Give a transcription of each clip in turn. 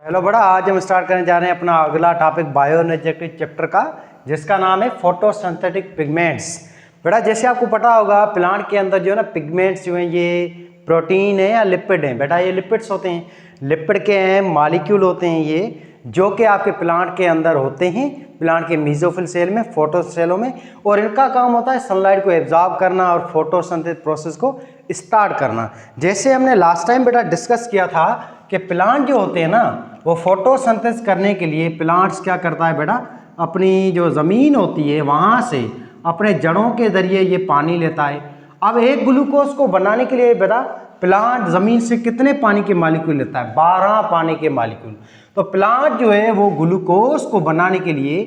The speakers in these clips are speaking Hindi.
हेलो बड़ा, आज हम स्टार्ट करने जा रहे हैं अपना अगला टॉपिक बायोएनर्जेटिक चैप्टर का, जिसका नाम है फोटोसिंथेटिक पिगमेंट्स। बेटा जैसे आपको पता होगा प्लांट के अंदर जो है ना पिगमेंट्स जो हैं ये प्रोटीन है या लिपिड हैं। बेटा ये लिपिड्स होते हैं, लिपिड के हैं मॉलिक्यूल होते हैं ये, जो कि आपके प्लांट के अंदर होते हैं, प्लांट के मेसोफिल सेल में, फोटो सेलों में, और इनका काम होता है सनलाइट को एब्जॉर्ब करना और फोटोसिंथेसिस प्रोसेस को स्टार्ट करना। जैसे हमने लास्ट टाइम बेटा डिस्कस किया था कि प्लांट जो होते हैं ना वो फोटोसिंथेसिस करने के लिए प्लांट्स क्या करता है बेटा, अपनी जो ज़मीन होती है वहाँ से अपने जड़ों के ज़रिए ये पानी लेता है। अब एक ग्लूकोज को बनाने के लिए बेटा प्लांट ज़मीन से कितने पानी के मालिक्यूल लेता है? 12 पानी के मालिक्यूल। तो प्लांट जो है वो ग्लूकोज को बनाने के लिए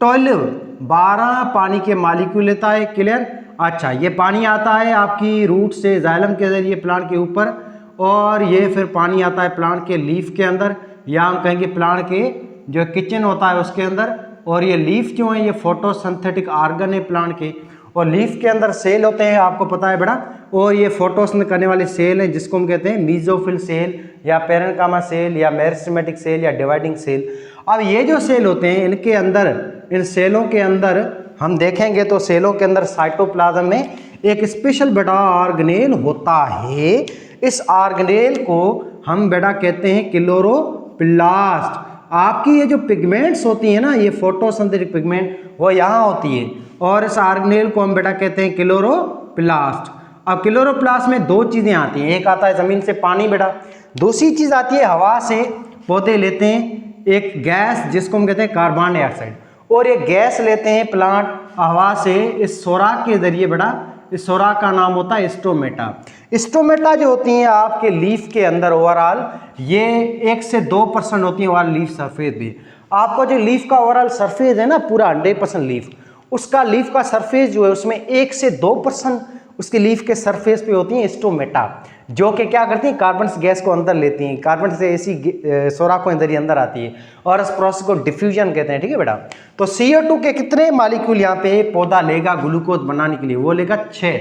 12 पानी के मालिक्यूल लेता है। क्लियर? अच्छा, ये पानी आता है आपकी रूट से जाइलम के ज़रिए प्लांट के ऊपर, और ये फिर पानी आता है प्लांट के लीफ के अंदर, या हम कहेंगे प्लांट के जो किचन होता है उसके अंदर। और ये लीफ जो है ये फोटोसिंथेटिक ऑर्गन है प्लांट के, और लीफ के अंदर सेल होते हैं, आपको पता है बेटा, और ये फोटोसिंथेसिस करने वाले सेल हैं जिसको हम कहते हैं मेसोफिल सेल या पेरेन्काइमा सेल या मेरिस्टेमेटिक सेल या डिवाइडिंग सेल। अब ये जो सेल होते हैं इनके अंदर, इन सेलों के अंदर हम देखेंगे तो सेलों के अंदर साइटोप्लाज्म में एक स्पेशल बेटा ऑर्गेनेल होता है। इस ऑर्गेनेल को हम बेटा कहते हैं क्लोरोप्लास्ट। आपकी ये जो पिगमेंट्स होती है ना, ये फोटोसिंथेटिक पिगमेंट, वो यहाँ होती है, और इस ऑर्गेनेल को हम बेटा कहते हैं क्लोरोप्लास्ट। अब क्लोरोप्लास्ट में दो चीज़ें आती हैं, एक आता है ज़मीन से पानी बेटा, दूसरी चीज़ आती है हवा से, पौधे लेते हैं एक गैस जिसको हम कहते हैं कार्बन डाइऑक्साइड, और ये गैस लेते हैं प्लांट हवा से इस सोराख के ज़रिए बेटा। इस सोराख का नाम होता है स्टोमेटा। स्टोमेटा जो होती हैं आपके लीफ के अंदर ओवरऑल ये 1 से 2% होती है ओवरऑल लीफ सरफेस भी। आपका जो लीफ का ओवरऑल सरफेस है ना पूरा 100% लीफ, उसका लीफ का सरफेस जो है उसमें 1 से 2% उसके लीफ के सरफेस पे होती हैं स्टोमेटा, जो कि क्या करती हैं कार्बन गैस को अंदर लेती हैं, कार्बन से ऐसी सोराखों अंदर आती है, और इस प्रोसेस को डिफ्यूजन कहते हैं। ठीक है बेटा, तो CO2 के कितने मालिक्यूल यहाँ पे पौधा लेगा ग्लूकोज बनाने के लिए? वो लेगा 6।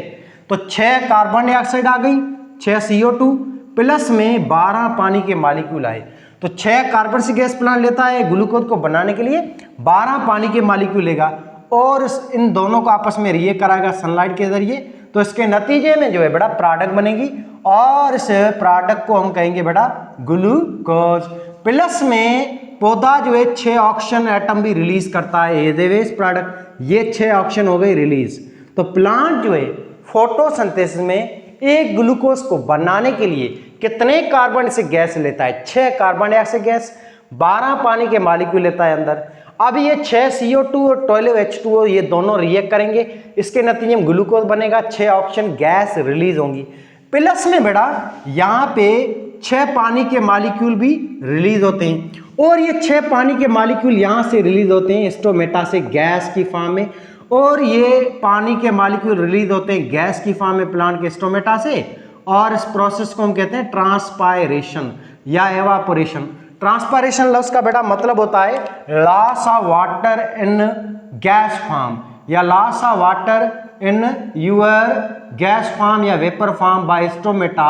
तो 6 कार्बन डाइऑक्साइड आ गई, 6 CO2 प्लस में 12 पानी के मालिक्यूल आए। तो 6 कार्बन से गैस प्लांट लेता है ग्लूकोज को बनाने के लिए, 12 पानी के मालिक्यूल लेगा, और इन दोनों को आपस में रिएक्ट कराएगा सनलाइट के जरिए। तो इसके नतीजे में जो है बेटा प्रोडक्ट बनेगी, और इस प्रोडक्ट को हम कहेंगे बेटा ग्लूकोज। प्लस में पौधा जो है 6 ऑक्सीजन एटम भी रिलीज करता है एज ए वेस्ट प्रोडक्ट। ये 6 ऑक्सीजन हो गई रिलीज। तो प्लांट जो है फोटोसिंथेसिस में एक ग्लूकोज को बनाने के लिए कितने कार्बन से गैस लेता है? 6 कार्बन डाइऑक्साइड गैस, 12 पानी के मालिक्यूल लेता है अंदर। अब ये 6 CO2 और 12 H2O ये दोनों रिएक्ट करेंगे, इसके नतीजे में ग्लूकोज बनेगा, 6 ऑक्सीजन गैस रिलीज होंगी। प्लस में बेटा यहाँ पे 6 पानी के मालिक्यूल भी रिलीज होते हैं, और ये 6 पानी के मालिक्यूल यहाँ से रिलीज होते हैं स्टोमेटा से गैस की फॉर्म में, और ये पानी के मालिक्यूल रिलीज होते हैं गैस की फॉर्म में प्लांट के स्टोमेटा से, और इस प्रोसेस को हम कहते हैं ट्रांसपायरेशन या एवापोरेशन। ट्रांसपायरेशन लफ्ज का बेटा मतलब होता है loss of water in gas form, या loss of water in your gas form या वेपर फॉर्म बाय स्टोमेटा।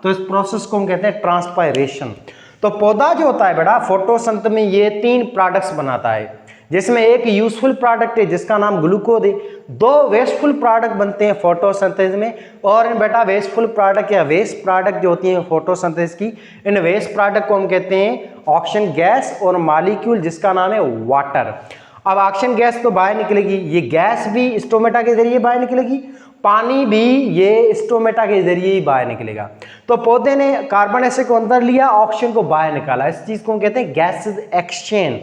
तो इस प्रोसेस को हम कहते हैं ट्रांसपायरेशन। तो पौधा जो होता है बेटा फोटोसिंथेसिस में ये 3 प्रोडक्ट्स बनाता है, जिसमें एक यूजफुल प्रोडक्ट है जिसका नाम ग्लूकोज है, 2 वेस्टफुल प्रोडक्ट बनते हैं फोटोसिंथेसिस में। और इन बेटा वेस्टफुल प्रोडक्ट या वेस्ट प्रोडक्ट जो होती हैं फोटोसिंथेसिस की, इन वेस्ट प्रोडक्ट को हम कहते हैं ऑक्सीजन गैस और मॉलिक्यूल जिसका नाम है वाटर। अब ऑक्सीजन गैस तो बाहर निकलेगी, ये गैस भी स्टोमेटा के जरिए बाहर निकलेगी, पानी भी ये स्टोमेटा के जरिए ही बाहर निकलेगा। तो पौधे ने कार्बन डाइऑक्साइड को अंदर लिया, ऑक्सीजन को बाहर निकाला, इस चीज को हम कहते हैं गैसेस एक्सचेंज।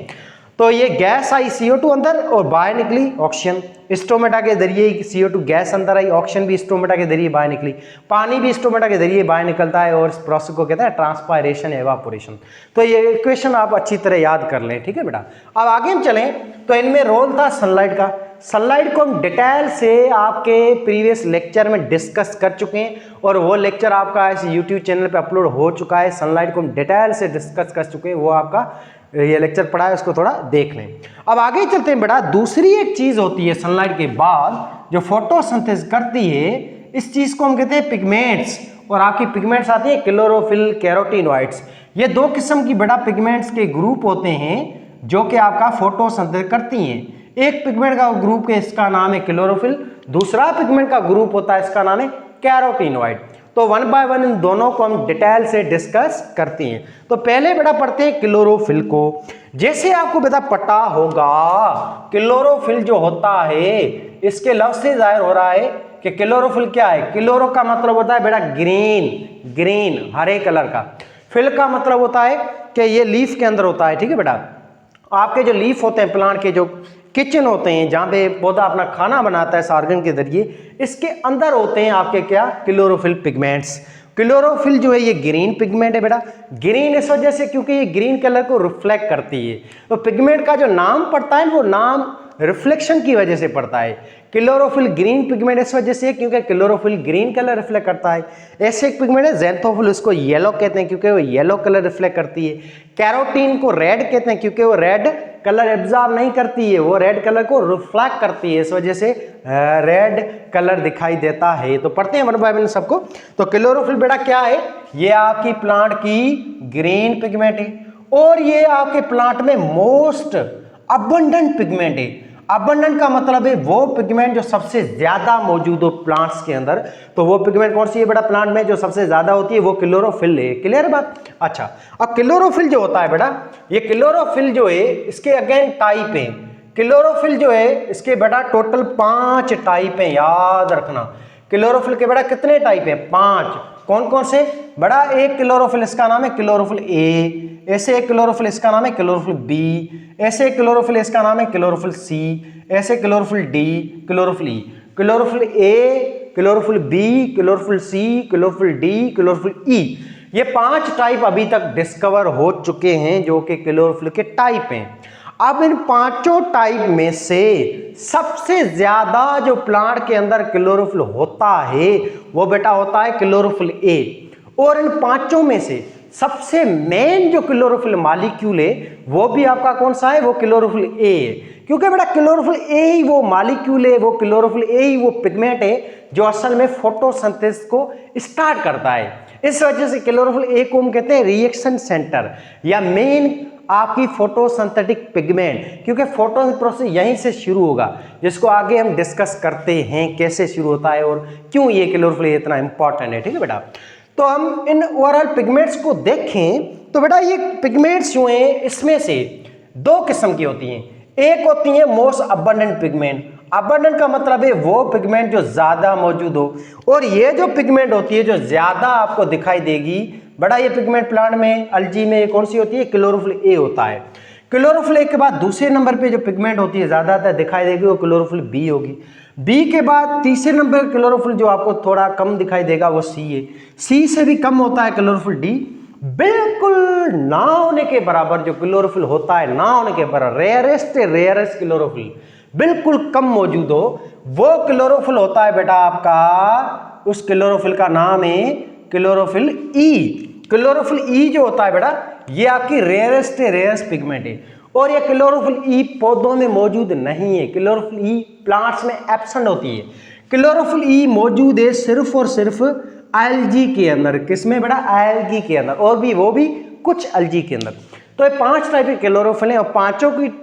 तो ये गैस आई CO2 अंदर और बाहर निकली ऑक्सीजन, स्टोमेटा के जरिए CO2 गैस अंदर आई, ऑक्सीजन भी स्टोमेटा के जरिए बाहर निकली, पानी भी स्टोमेटा के जरिए बाहर निकलता है, और इस प्रोसेस को कहते हैं ट्रांसपायरेशन एवापोरेशन। तो ये इक्वेशन आप अच्छी तरह याद कर लें। ठीक है बेटा, अब आगे हम चलें तो इनमें रोल था सनलाइट का। सनलाइट को हम डिटेल से आपके प्रीवियस लेक्चर में डिस्कस कर चुके हैं, और वो लेक्चर आपका इस यूट्यूब चैनल पे अपलोड हो चुका है। सनलाइट को हम डिटेल से डिस्कस कर चुके हैं, वो आपका ये लेक्चर पढ़ा है, उसको थोड़ा देख लें। अब आगे चलते हैं बेटा, दूसरी एक चीज़ होती है सनलाइट के बाद जो फोटोसिंथेसिस करती है, इस चीज़ को हम कहते हैं पिगमेंट्स। और आपकी पिगमेंट्स आती है क्लोरोफिल, कैरोटीनॉइड्स। ये दो किस्म की बेटा पिगमेंट्स के ग्रुप होते हैं जो कि आपका फोटोसिंथेसिस करती हैं। एक पिगमेंट का ग्रुप है, इसका नाम है क्लोरोफिल, दूसरा पिगमेंट का ग्रुप होता है, इसका नाम है कैरोटीनॉइड। तो वन बाय वन इन दोनों को हम डिटेल से डिस्कस करते हैं। तो पहले बेटा पढ़ते हैं क्लोरोफिल को। जैसे आपको बेटा पता होगा क्लोरोफिल जो होता है, इसके लफ्ज से जाहिर हो रहा है कि क्लोरोफिल क्या है। क्लोरो का मतलब होता है बेटा ग्रीन, ग्रीन हरे कलर का। फिल का मतलब होता है कि ये लीफ के अंदर होता है, ठीक है बेटा। आपके जो लीफ होते हैं प्लांट के, जो किचन होते हैं जहाँ पे पौधा अपना खाना बनाता है सार्गन के जरिए, इसके अंदर होते हैं आपके क्या, क्लोरोफिल पिगमेंट्स। क्लोरोफिल जो है ये ग्रीन पिगमेंट है बेटा। ग्रीन इस वजह से क्योंकि ये ग्रीन कलर को रिफ्लेक्ट करती है। तो पिगमेंट का जो नाम पड़ता है वो नाम रिफ्लेक्शन की वजह से पड़ता है। क्लोरोफिल ग्रीन पिगमेंट इस वजह से क्योंकि क्लोरोफिल ग्रीन कलर रिफ्लेक्ट करता है। ऐसे एक पिगमेंट है ज़ैंथोफिल, उसको येलो कहते हैं क्योंकि वो येलो कलर रिफ्लेक्ट करती है। कैरोटीन को रेड कहते हैं क्योंकि वो रेड कलर एब्जॉर्ब नहीं करती है, वो रेड कलर को रिफ्लेक्ट करती है, इस वजह से रेड कलर दिखाई देता है। तो पढ़ते हैं वन बाय वन सबको। तो क्लोरोफिल बेटा क्या है, ये आपकी प्लांट की ग्रीन पिगमेंट है और ये आपके प्लांट में मोस्ट अबंडेंट पिगमेंट है। अबंडेंट का मतलब है वो पिगमेंट जो सबसे ज्यादा मौजूद हो प्लांट्स के अंदर। तो वो पिगमेंट कौन सी है बेटा, प्लांट में जो सबसे ज्यादा होती है वो क्लोरोफिल है। क्लियर बात। अच्छा, अब क्लोरोफिल जो होता है बेटा, ये क्लोरोफिल जो है इसके अगेन टाइप है। क्लोरोफिल जो है इसके बेटा टोटल 5 टाइप है, याद रखना। क्लोरोफिल के बेटा कितने टाइप है, 5। कौन कौन से बड़ा, एक क्लोरोफिल इसका नाम है क्लोरोफिल ए, ऐसे एक क्लोरोफिल इसका नाम है क्लोरोफिल बी, ऐसे एक क्लोरोफिल इसका नाम है क्लोरोफिल सी, ऐसे chlorophyll D, chlorophyll E. Chlorophyll A, chlorophyll B, chlorophyll C, chlorophyll D, chlorophyll E, ये 5 टाइप अभी तक डिस्कवर हो चुके हैं जो कि क्लोरोफिल के टाइप हैं। अब इन 5 टाइप में से सबसे ज्यादा जो प्लांट के अंदर क्लोरोफिल होता है वो बेटा होता है क्लोरोफिल ए। और इन 5 में से सबसे मेन जो क्लोरोफिल मॉलिक्यूल है वो भी आपका कौन सा है, वो क्लोरोफिल ए है। क्योंकि बेटा क्लोरोफिल ए ही वो मॉलिक्यूल है, वो क्लोरोफिल ए ही वो पिगमेंट है जो असल में फोटोसिंथेसिस को स्टार्ट करता है। इस वजह से क्लोरोफिल ए को हम कहते हैं रिएक्शन सेंटर या मेन आपकी फोटोसिंथेटिक पिगमेंट, क्योंकि फोटोसिंथेसिस प्रोसेस यहीं से शुरू होगा, जिसको आगे हम डिस्कस करते हैं कैसे शुरू होता है और क्यों ये क्लोरोफिल इतना इंपॉर्टेंट है। ठीक है बेटा। तो हम इन ओवरऑल पिगमेंट्स को देखें तो बेटा ये पिगमेंट्स जो हैं इसमें से 2 किस्म की होती हैं। एक होती है मोस्ट अबंडेंट पिगमेंट। अबंडेंट का मतलब है वो पिगमेंट जो ज्यादा मौजूद हो, और ये जो पिगमेंट होती है जो ज्यादा आपको दिखाई देगी बड़ा, ये पिगमेंट प्लांट में अलजी में कौन सी होती है, क्लोरोफिल ए होता है। क्लोरोफिल ए के बाद दूसरे नंबर पे जो पिगमेंट होती है ज्यादातर दिखाई देगी वो क्लोरोफिल बी होगी। बी के बाद तीसरे नंबर क्लोरोफिल जो आपको थोड़ा कम दिखाई देगा वो सी है। सी से भी कम होता है क्लोरोफिल डी। बिल्कुल ना होने के बराबर जो क्लोरोफिल होता है, ना होने के बराबर रेयरेस्ट क्लोरोफिल बिल्कुल कम मौजूद हो, वो क्लोरोफिल होता है बेटा आपका, उस क्लोरोफिल का नाम है क्लोरोफिल ई। क्लोरोफिल ई जो होता है बेटा ये आपकी रेयरेस्ट पिगमेंट है, और ये क्लोरोफिल ई पौधों में मौजूद नहीं है। क्लोरोफिल ई प्लांट्स में एब्सेंट होती है। क्लोरोफिल ई मौजूद है सिर्फ और सिर्फ एल्गी के अंदर। किसमें बेटा, एल्गी के अंदर, और भी वो भी कुछ एल्गी के अंदर। तो ये 5 टाइप के क्लोरोफिल हैं, और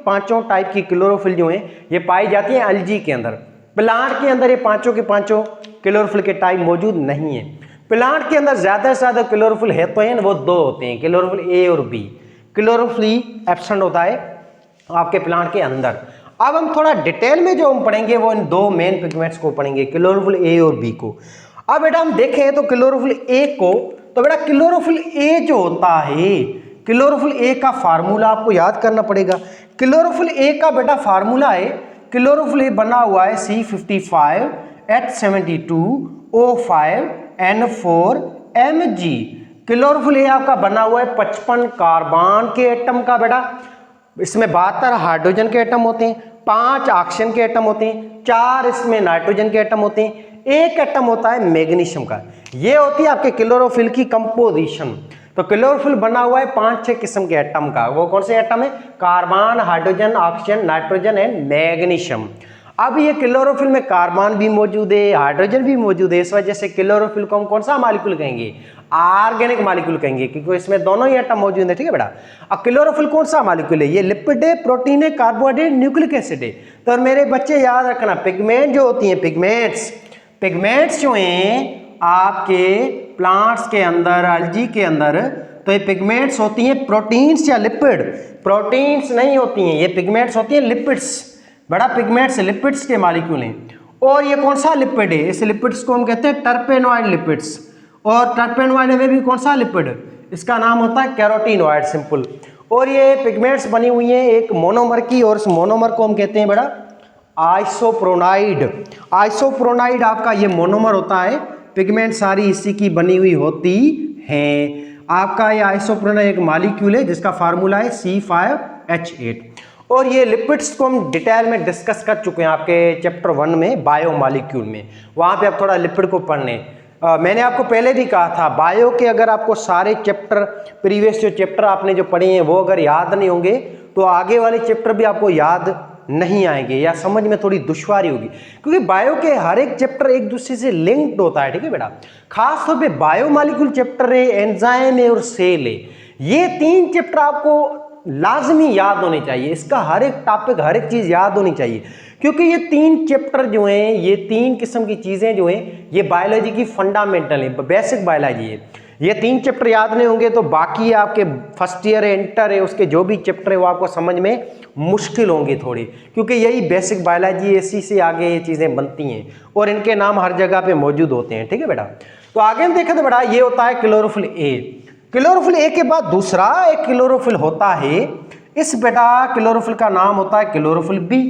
पांचों टाइप की क्लोरोफिल जो हैं ये पाई जाती है एल्गी के अंदर। प्लांट के अंदर ये पांचों के पांचों क्लोरोफिल के टाइप मौजूद नहीं है। प्लांट के अंदर ज्यादा से ज्यादा क्लोरोफिल है तो हैं वो 2 होते हैं, क्लोरोफिल ए और बी। क्लोरोफिल ई एब्सेंट होता है आपके प्लांट के अंदर। अब हम थोड़ा डिटेल में जो हम पढ़ेंगे वो इन 2 मेन पिगमेंट्स को पढ़ेंगे, क्लोरोफिल ए और बी को। अब बेटा हम देखें तो क्लोरोफिल ए को, तो बेटा क्लोरोफिल ए जो होता है, क्लोरोफिल ए का फार्मूला आपको याद करना पड़ेगा। क्लोरोफिल ए का बेटा फार्मूला है, क्लोरोफिल ए बना हुआ है C55 H72O5 N4 Mg। Chlorophyll A आपका बना हुआ है 55 कार्बन के एटम का बेटा, इसमें 72 हाइड्रोजन के एटम होते हैं, 5 ऑक्सीजन के एटम होते हैं, 4 इसमें नाइट्रोजन के एटम होते हैं, 1 एटम होता है मैग्नीशियम का। ये होती है आपके क्लोरोफिल की कंपोजिशन। तो क्लोरोफिल बना हुआ है 5-6 किस्म के एटम का। वो कौन से एटम है, carbon, hydrogen, oxygen, nitrogen and magnesium. अब ये क्लोरोफिल में कार्बन भी मौजूद है, हाइड्रोजन भी मौजूद है, इस वजह से क्लोरोफिल को हम कौन सा मॉलिक्यूल कहेंगे, ऑर्गेनिक मॉलिक्यूल कहेंगे, क्योंकि इसमें दोनों ही एटम मौजूद है। ठीक है बेटा। अब क्लोरोफिल कौन सा मॉलिक्यूल है, ये लिपिड है, प्रोटीन है, कार्बोहाइड्रेट, न्यूक्लिक एसिड है। तो मेरे बच्चे याद रखना, पिगमेंट जो होती हैं, पिगमेंट्स जो हैं आपके प्लांट्स के अंदर, अलजी के अंदर, तो ये पिगमेंट्स होती हैं प्रोटीन्स या लिपिड, प्रोटीन्स नहीं होती हैं, ये पिगमेंट्स होती हैं लिपिड्स। बड़ा पिगमेंट्स लिपिड्स के मॉलिक्यूल हैं। और ये कौन सा लिपिड है, इस लिपिड्स को हम कहते हैं टर्पेनॉइड लिपिड्स। और टर्पेनॉइड में भी कौन सा लिपिड, इसका नाम होता है कैरोटीनॉइड, सिंपल। और ये पिगमेंट्स बनी हुई हैं एक मोनोमर की, और इस मोनोमर को हम कहते हैं बड़ा आइसोप्रोनाइड। आइसोप्रोनाइड आपका ये मोनोमर होता है, पिगमेंट सारी इसी की बनी हुई होती हैं। आपका ये आइसोप्रोनाइड एक मॉलिक्यूल है जिसका फार्मूला है C5H8। और ये लिपिड्स को हम डिटेल में डिस्कस कर चुके हैं आपके चैप्टर 1 में, बायो मॉलिक्यूल में। वहाँ पे आप थोड़ा लिपिड को पढ़ने, मैंने आपको पहले भी कहा था, बायो के अगर आपको सारे चैप्टर, प्रीवियस जो चैप्टर आपने जो पढ़े हैं वो अगर याद नहीं होंगे तो आगे वाले चैप्टर भी आपको याद नहीं आएंगे या समझ में थोड़ी दुश्वारी होगी, क्योंकि बायो के हर एक चैप्टर एक दूसरे से लिंक्ड होता है। ठीक है बेटा। खास तौर पे बायो मॉलिक्यूल चैप्टर है, एंजाइम है और सेल है, ये 3 चैप्टर आपको लाजमी याद होने चाहिए। इसका हर एक टॉपिक, हर एक चीज़ याद होनी चाहिए, क्योंकि ये 3 चैप्टर जो हैं, ये 3 किस्म की चीज़ें जो हैं, ये बायोलॉजी की फंडामेंटल है, बेसिक बायोलॉजी है। ये 3 चैप्टर याद नहीं होंगे तो बाकी आपके फर्स्ट ईयर है, इंटर है, उसके जो भी चैप्टर है वो आपको समझ में मुश्किल होंगे थोड़ी, क्योंकि यही बेसिक बायोलॉजी है, इसी से आगे ये चीज़ें बनती हैं और इनके नाम हर जगह पे मौजूद होते हैं। ठीक है बेटा। तो आगे हम देखें तो बेटा ये होता है क्लोरोफिल ए। क्लोरोफिल ए के बाद दूसरा एक क्लोरोफिल होता है, इस बेटा क्लोरोफिल का नाम होता है क्लोरोफिल बी।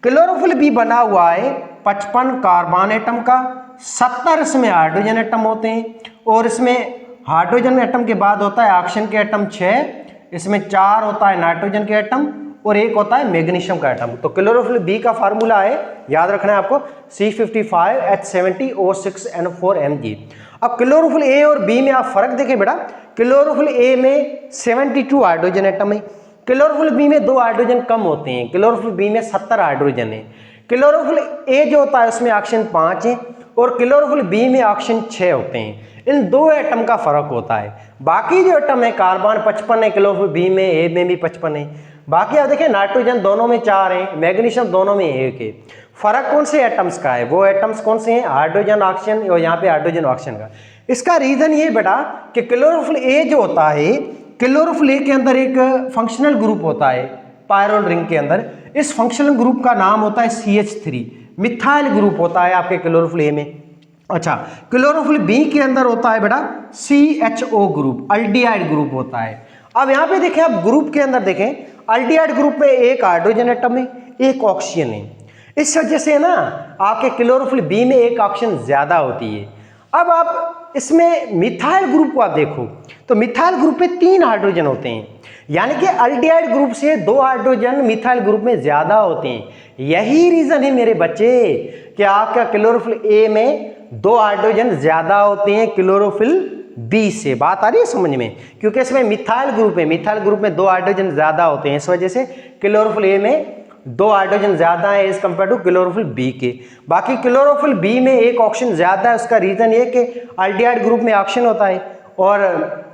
क्लोरोफिल बी बना हुआ है 55 कार्बन एटम का, 70 इसमें हाइड्रोजन एटम होते हैं, और इसमें हाइड्रोजन एटम के बाद होता है ऑक्सीजन के एटम 6, इसमें 4 होता है नाइट्रोजन के एटम और 1 होता है मैग्नीशियम का एटम। तो क्लोरोफिल बी का फार्मूला है, याद रखना है आपको, C55H70O6N4Mg। अब क्लोरोफिल ए और बी में आप फर्क देखें बेटा, क्लोरोफिल ए में 72 हाइड्रोजन एटम है, क्लोरोफिल बी में 2 हाइड्रोजन कम होते हैं, क्लोरोफिल बी में 70 हाइड्रोजन है। क्लोरोफिल ए जो होता है उसमें ऑक्सीजन 5 है और क्लोरोफिल बी में ऑक्सीजन 6 होते हैं। इन 2 एटम का फर्क होता है। बाकी जो एटम है, कार्बन 55 है क्लोरोफिल बी में, ए में भी 55 है। बाकी आप देखिए नाइट्रोजन दोनों में 4 है, मैग्नीशियम दोनों में 1 है। फर्क कौन से एटम्स का है, वो एटम्स कौन से हैं, हाइड्रोजन ऑक्सीजन, और यहाँ पे हाइड्रोजन ऑक्सीजन का। इसका रीजन ये बेटा कि क्लोरोफिल ए जो होता है, क्लोरोफिल ए के अंदर एक फंक्शनल ग्रुप होता है पायरोल रिंग के अंदर, इस फंक्शनल ग्रुप का नाम होता है CH3, मिथाइल ग्रुप होता है आपके क्लोरोफिल ए में। अच्छा, क्लोरोफिल बी के अंदर होता है बेटा CHO ग्रुप, अल्डिहाइड ग्रुप होता है। अब यहाँ पे देखें, आप ग्रुप के अंदर देखें, अल्डिहाइड ग्रुप में 1 हाइड्रोजन एटम है, 1 ऑक्सीजन है। इस वजह से ना आपके क्लोरोफिल बी में 1 ऑक्सीजन ज्यादा होती है। अब आप इसमें मिथाइल ग्रुप को आप देखो तो मिथाइल ग्रुप में 3 हाइड्रोजन होते हैं, यानी कि अल्डिहाइड ग्रुप से 2 हाइड्रोजन मिथाइल ग्रुप में ज्यादा होते हैं। यही रीजन है मेरे बच्चे कि आपका क्लोरोफिल ए में 2 हाइड्रोजन ज्यादा होते हैं क्लोरोफिल बी से। बात आ रही है समझ में, क्योंकि इसमें मिथाइल ग्रुप है, मिथाइल ग्रुप में 2 हाइड्रोजन ज्यादा होते हैं, इस वजह से क्लोरोफिल ए में 2 हाइड्रोजन ज्यादा है as compared to chlorophyll B के। बाकी क्लोरोफिल बी में 1 ऑक्सीजन ज्यादा है, उसका रीजन ये कि अल्डिहाइड ग्रुप में ऑक्सीजन होता है और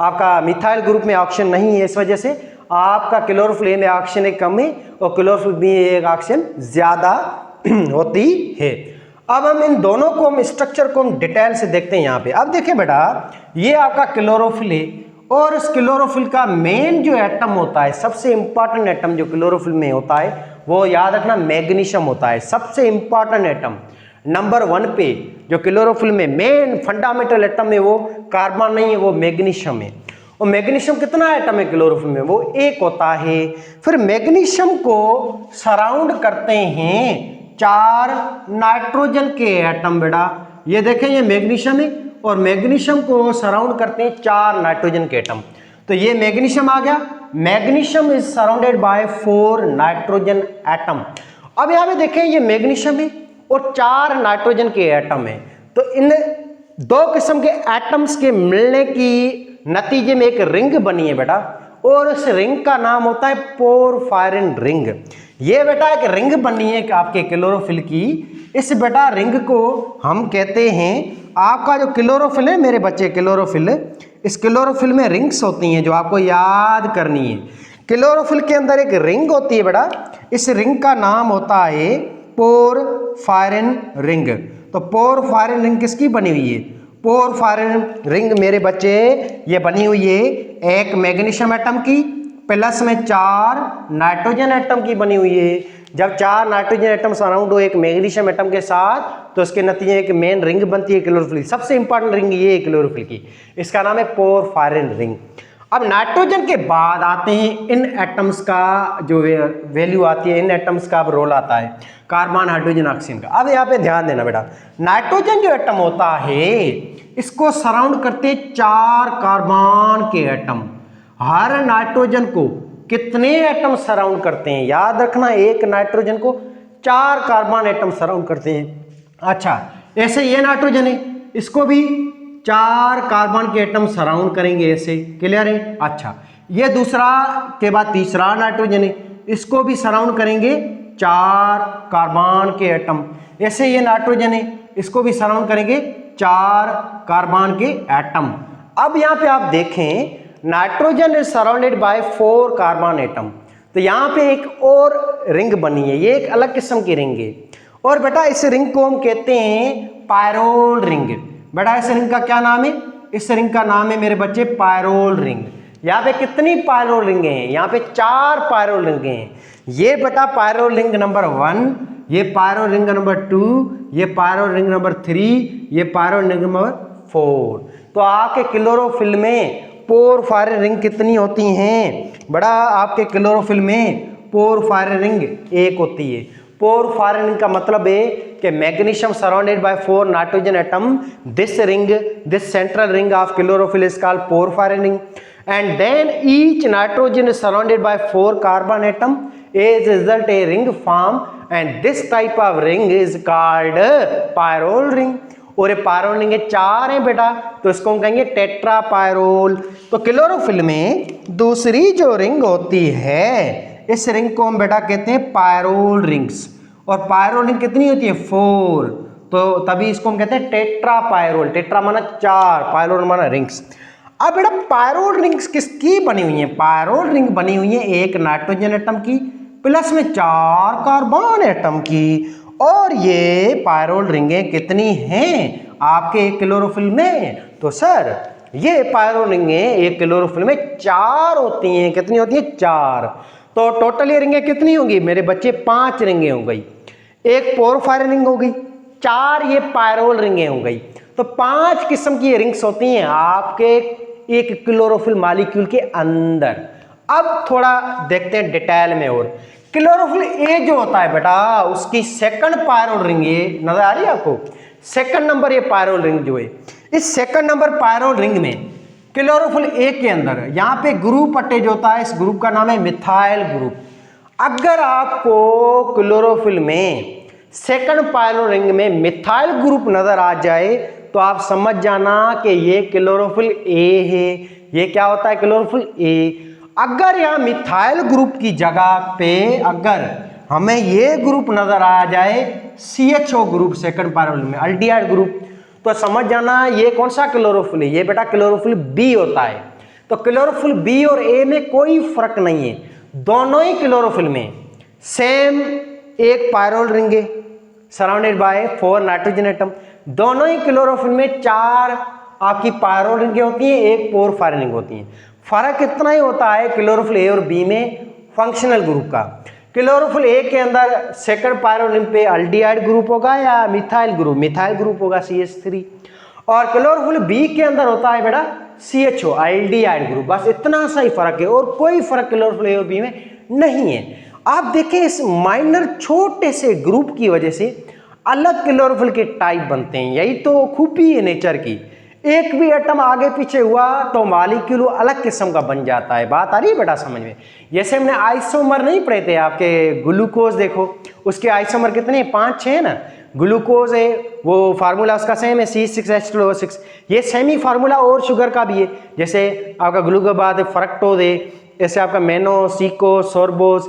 आपका मिथाइल ग्रुप में ऑक्सीजन नहीं है, इस वजह से आपका क्लोरोफिल ए में ऑक्सीजन एक कम है और क्लोरोफिल बी में एक ऑक्सीजन ज्यादा होती है। अब हम इन दोनों को, हम स्ट्रक्चर को हम डिटेल से देखते हैं यहाँ पे। अब देखिए बेटा, ये आपका क्लोरोफिल है और इस क्लोरोफिल का मेन जो एटम होता है, सबसे इंपॉर्टेंट एटम जो क्लोरोफिल में होता है, वो याद रखना मैग्नीशियम होता है। सबसे इंपॉर्टेंट एटम नंबर 1 पे जो क्लोरोफिल में मेन फंडामेंटल एटम है वो कार्बन नहीं है, वो मैग्नीशियम है। और मैग्नीशियम कितना एटम है क्लोरोफिल में, वो 1 होता है। फिर मैग्नीशियम को सराउंड करते हैं 4 नाइट्रोजन के एटम बेटा। ये देखें, ये मैग्नीशियम है और मैग्नीशियम को सराउंड करते हैं 4 नाइट्रोजन के एटम। तो ये मैग्नीशियम आ गया, magnesium is surrounded by 4 nitrogen atom. अब यहाँ पे देखें, ये मैग्नीशियम है और 4 नाइट्रोजन के एटम है। तो इन 2 किस्म के एटम्स के मिलने की नतीजे में एक रिंग बनी है बेटा, और इस रिंग का नाम होता है पोरफायरिन रिंग। ये बेटा एक रिंग बनी है आपके क्लोरोफिल की। इस बेटा रिंग को हम कहते हैं, आपका जो क्लोरोफिल है मेरे बच्चे, क्लोरोफिल, इस क्लोरोफिल में रिंग्स होती हैं जो आपको याद करनी है। क्लोरोफिल के अंदर एक रिंग होती है बेटा, इस रिंग का नाम होता है पोरफायरिन रिंग। तो पोरफायरिन रिंग किसकी बनी हुई है? पोरफायरिन रिंग मेरे बच्चे ये बनी हुई है एक मैग्नीशियम एटम की प्लस में 4 नाइट्रोजन एटम की बनी हुई है। जब 4 नाइट्रोजन एटम सराउंड हो एक मैग्नीशियम एटम के साथ तो उसके नतीजे एक मेन रिंग बनती है क्लोरोफिल। सबसे इंपॉर्टेंट रिंग ये है क्लोरोफिल की, इसका नाम है पोरफायरिन रिंग। अब नाइट्रोजन के बाद आते हैं इन एटम्स का जो वैल्यू आती है, इन एटम्स का अब रोल आता है कार्बन, हाइड्रोजन, ऑक्सीजन का। अब यहाँ पे ध्यान देना बेटा, नाइट्रोजन जो एटम होता है इसको सराउंड करते 4 कार्बन के एटम। हर नाइट्रोजन को कितने एटम सराउंड करते हैं? याद रखना, एक नाइट्रोजन को 4 कार्बन एटम सराउंड करते हैं। अच्छा, ऐसे ये नाइट्रोजन है, इसको भी 4 कार्बन के एटम सराउंड करेंगे ऐसे, क्लियर है? अच्छा, ये दूसरा के बाद तीसरा नाइट्रोजन है, इसको भी सराउंड करेंगे 4 कार्बन के एटम। ऐसे ये नाइट्रोजन है, इसको भी सराउंड करेंगे 4 कार्बन के एटम। अब यहाँ पे आप देखें, nitrogen is surrounded by 4 carbon atom. तो यहाँ पे एक और रिंग बनी है, ये एक अलग किस्म की रिंग है। और बेटा इस रिंग को हम कहते हैं पायरोल रिंग। बेटा इस रिंग का क्या नाम है? इस रिंग का नाम है मेरे बच्चे पायरोल रिंग। यहाँ पे कितनी पायरोल रिंग हैं? यहाँ पे 4 पायरोल रिंग हैं। ये बेटा पायरोल रिंग नंबर 1, ये पायरोल रिंग नंबर 2, ये पायरोल रिंग नंबर 3, ये पायरोल रिंग नंबर 4। तो आपके क्लोरोफिल में पोरफायरिन रिंग कितनी होती हैं? बड़ा आपके क्लोरोफिल में पोरफायरिन रिंग 1 होती है। पोरफायरिन रिंग का मतलब है कि magnesium surrounded by 4 nitrogen atom, this ring, this central ring of chlorophyll is called porphyrin ring, and then each nitrogen is surrounded by 4 carbon atom. As a result a ring form and this type of ring is called pyrrole ring. और ये पायरोल रिंग 4 हैं बेटा, तो इसको हम कहेंगे टेट्रा पायरोल। तो क्लोरोफिल में दूसरी जो रिंग होती है, इस रिंग को हम बेटा कहते हैं पायरोल रिंग्स। और पायरोल रिंग कितनी होती है? 4। तो तभी इसको हम कहते हैं टेट्रा पायरोल। टेट्रा माना 4, पायरोल माना रिंग्स। अब बेटा पायरोल रिंग्स किसकी बनी हुई है? पायरोल रिंग बनी हुई है एक नाइट्रोजन एटम की प्लस में 4 कार्बन एटम की। और ये पायरोल रिंगें कितनी हैं आपके क्लोरोफिल में? तो सर ये पायरोल रिंगें एक क्लोरोफिल में 4 होती हैं। कितनी होती हैं? 4। तो टोटल ये रिंगें कितनी होंगी मेरे बच्चे? 5 रिंगें हो गई। एक पोरफायरिन रिंग हो गई, 4 ये पायरोल रिंगें हो गई। तो 5 किस्म की रिंग्स होती हैं आपके एक क्लोरोफिल मॉलिक्यूल के अंदर। अब थोड़ा देखते हैं डिटेल में। और क्लोरोफिल ए जो होता है बेटा, उसकी सेकंड पायरोल रिंग, ये नजर आ रही है आपको? सेकंड नंबर ये पायरोल रिंग जो है, इस सेकंड नंबर पायरोल रिंग में क्लोरोफिल ए के अंदर यहाँ पे ग्रुप अटैच होता है। इस ग्रुप का नाम है मिथाइल ग्रुप। अगर आपको क्लोरोफिल में सेकंड पायरोल रिंग में मिथाइल ग्रुप नजर आ जाए तो आप समझ जाना कि ये क्लोरोफिल ए है। ये क्या होता है? Chlorophyll A. अगर यहाँ मिथाइल ग्रुप की जगह पे अगर हमें ये ग्रुप नजर आ जाए CHO ग्रुप सेकंड पायरोल में, अल्डिहाइड ग्रुप, तो समझ जाना ये कौन सा क्लोरोफिल है? ये बेटा क्लोरोफिल बी होता है। तो क्लोरोफिल बी और ए में कोई फर्क नहीं है, दोनों ही क्लोरोफिल में सेम एक पायरोल रिंग है सराउंडेड बाय 4 नाइट्रोजन एटम। दोनों ही क्लोरोफिल में 4 आपकी पायरोल रिंगें होती हैं, एक पोरफायरिन रिंग होती हैं। फर्क इतना ही होता है क्लोरोफिल ए और बी में फंक्शनल ग्रुप का। क्लोरोफिल ए के अंदर सेकंड पायरोल रिंग पे अल्डिहाइड ग्रुप होगा या मिथाइल ग्रुप होगा CH3। और क्लोरोफिल बी के अंदर होता है बेटा CHO अल्डिहाइड ग्रुप। बस इतना सा ही फर्क है और कोई फर्क क्लोरोफिल ए और बी में नहीं है। आप देखें इस माइनर छोटे से ग्रुप की वजह से अलग क्लोरोफिल के टाइप बनते हैं। यही तो खूबी है नेचर की। एक भी एटम आगे पीछे हुआ तो मॉलिक्यूल अलग किस्म का बन जाता है। बात आ रही है बेटा समझ में? जैसे हमने आइसोमर नहीं पढ़े थे आपके, ग्लूकोज देखो उसके आइसोमर कितने? 5-6 है ना। ग्लूकोज है वो फार्मूला उसका सेम है C6H12O6। ये सेम ही फार्मूला और शुगर का भी है। जैसे आपका ग्लूकोज बाद फ्रक्टोज है, ऐसे आपका मेनो, सीको, सोर्बोज,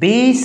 20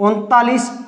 39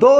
2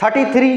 33۔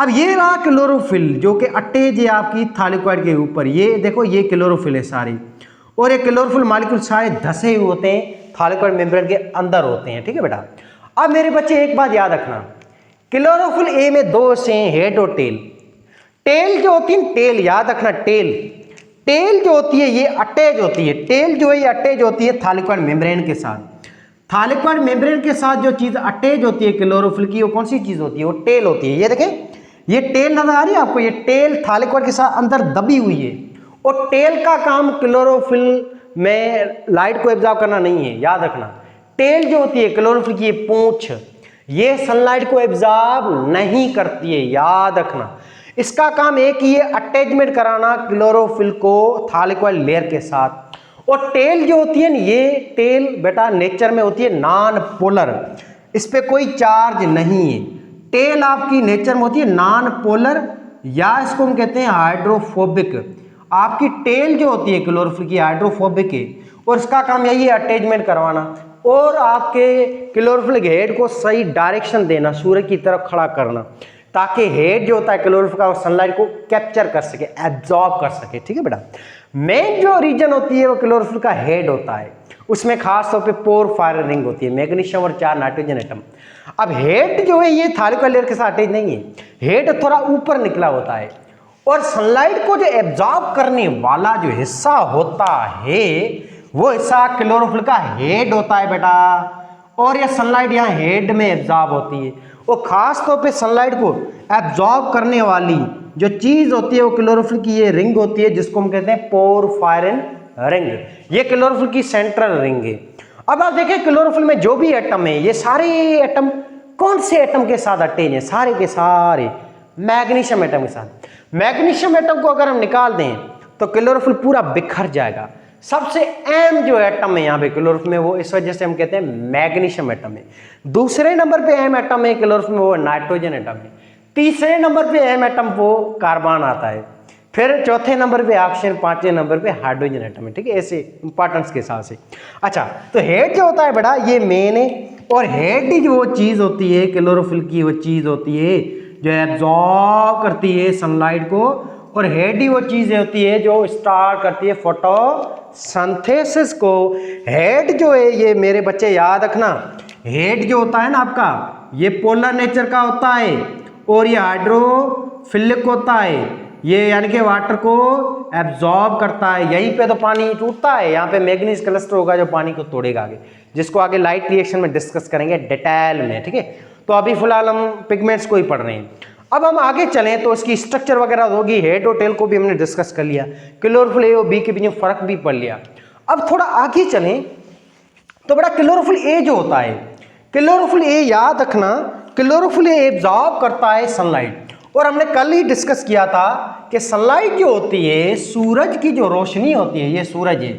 अब ये रहा क्लोरोफिल जो कि अटैच है आपकी थाइलेकोइड के ऊपर, ये देखो ये क्लोरोफिल है सारी, और ये क्लोरोफिल मॉलिक्यूल सारे धसे हुए होते हैं, थाइलेकोइड मेम्ब्रेन के अंदर होते हैं, ठीक है बेटा। अब मेरे बच्चे एक बात याद रखना, क्लोरोफिल ए में दो हिस्से हैं, हेड और टेल। टेल जो होती है, टेल याद रखना, टेल जो होती है ये अटैच होती है, टेल जो है ये अटैच होती है थाइलेकोइड मेम्ब्रेन के साथ। थाइलेकोइड मेम्ब्रेन के साथ जो चीज अटैच होती है क्लोरोफिल की, वो कौन सी चीज होती है? वो टेल होती है। ये देखें, ये टेल नजर आ रही है आपको, ये टेल थाइलेकोइड के साथ अंदर दबी हुई है, और टेल का काम क्लोरोफिल में लाइट को एब्जॉर्ब करना नहीं है, याद रखना। टेल जो होती है क्लोरोफिल की, ये पूंछ, ये सनलाइट को एब्जॉर्ब नहीं करती है, याद रखना। इसका काम एक ही है, अटैचमेंट कराना क्लोरोफिल को थाइलेकोइड लेयर के साथ। और टेल जो होती है ना, ये टेल बेटा नेचर में होती है नॉन पोलर, इस पे कोई चार्ज नहीं है। टेल आपकी नेचर में होती है नॉन पोलर, या इसको हम कहते हैं हाइड्रोफोबिक। आपकी टेल जो होती है क्लोरोफिल की हाइड्रोफोबिक है, और इसका काम यही है अटैचमेंट करवाना, और आपके क्लोरोफिल हेड को सही डायरेक्शन देना, सूर्य की तरफ खड़ा करना, ताकि हेड जो होता है क्लोरोफिल का सनलाइट को कैप्चर कर सके, एब्जॉर्ब कर सके, ठीक है बेटा। मेन जो रीजन होती है वो क्लोरोफिल का हेड होता है, उसमें खास तौर पे पोरफायरन रिंग होती है, मैग्नीशियम और 4 नाइट्रोजन एटम। अब हेड जो है ये थाइलेकोइड लेयर के साथ अटैच नहीं है, हेड थोड़ा ऊपर निकला होता है, और सनलाइट को जो एब्जॉर्ब करने वाला जो हिस्सा होता है वो हिस्सा क्लोरोफिल का हेड होता है बेटा, और ये सनलाइट यहाँ हेड में एब्जॉर्ब होती है। और खास तौर पे सनलाइट को एब्जॉर्ब करने वाली जो चीज होती है वो क्लोरोफिल की ये रिंग होती है, जिसको हम कहते हैं पोरफायरन रिंग। ये क्लोरोफिल की सेंट्रल रिंग है। अब आप देखें क्लोरोफिल में जो भी एटम है, ये सारे एटम कौन से एटम के साथ अटैच हैं? सारे के सारे मैग्नीशियम एटम के साथ। मैग्नीशियम एटम को अगर हम निकाल दें तो क्लोरोफिल पूरा बिखर जाएगा। सबसे अहम जो एटम है यहाँ पे क्लोरोफिल में, वो इस वजह से हम कहते हैं मैग्नीशियम एटम है। दूसरे नंबर पे अहम एटम है क्लोरोफिल में, वो नाइट्रोजन एटम है। तीसरे नंबर पे अहम एटम वो कार्बन आता है, फिर चौथे नंबर पे ऑक्सीजन, पांचवें नंबर पे हाइड्रोजन एटम है, ठीक है, ऐसे इंपॉर्टेंस के हिसाब से। अच्छा, तो हेड जो होता है बेटा ये मेन है, और हेड ही जो वो चीज होती है क्लोरोफिल की, वो चीज होती है जो एब्जॉर्ब करती है सनलाइट को, और हेड ही वो चीज होती है जो स्टार्ट करती है फोटोसिंथेसिस को। हेड जो है ये मेरे बच्चे याद रखना, हेड जो होता है ना आपका, ये पोलर नेचर का होता है, और ये हाइड्रोफिलिक होता है, ये यानी कि वाटर को एब्जॉर्ब करता है। यहीं पे तो पानी टूटता है, यहाँ पे मैग्नीज क्लस्टर होगा जो पानी को तोड़ेगा आगे, जिसको आगे लाइट रिएक्शन में डिस्कस करेंगे डिटेल में, ठीक है। तो अभी फिलहाल हम पिगमेंट्स को ही पढ़ रहे हैं। अब हम आगे चलें तो इसकी स्ट्रक्चर वगैरह होगी, हेड और टेल को भी हमने डिस्कस कर लिया, क्लोरोफिल ए और बी के बीच में फर्क भी पढ़ लिया। अब थोड़ा आगे चलें तो बड़ा क्लोरोफिल ए जो होता है, क्लोरोफिल ए याद रखना, क्लोरोफिल ए एब्जॉर्ब करता है सनलाइट, और हमने कल ही डिस्कस किया था कि सनलाइट जो होती है, सूरज की जो रोशनी होती है, ये सूरज है,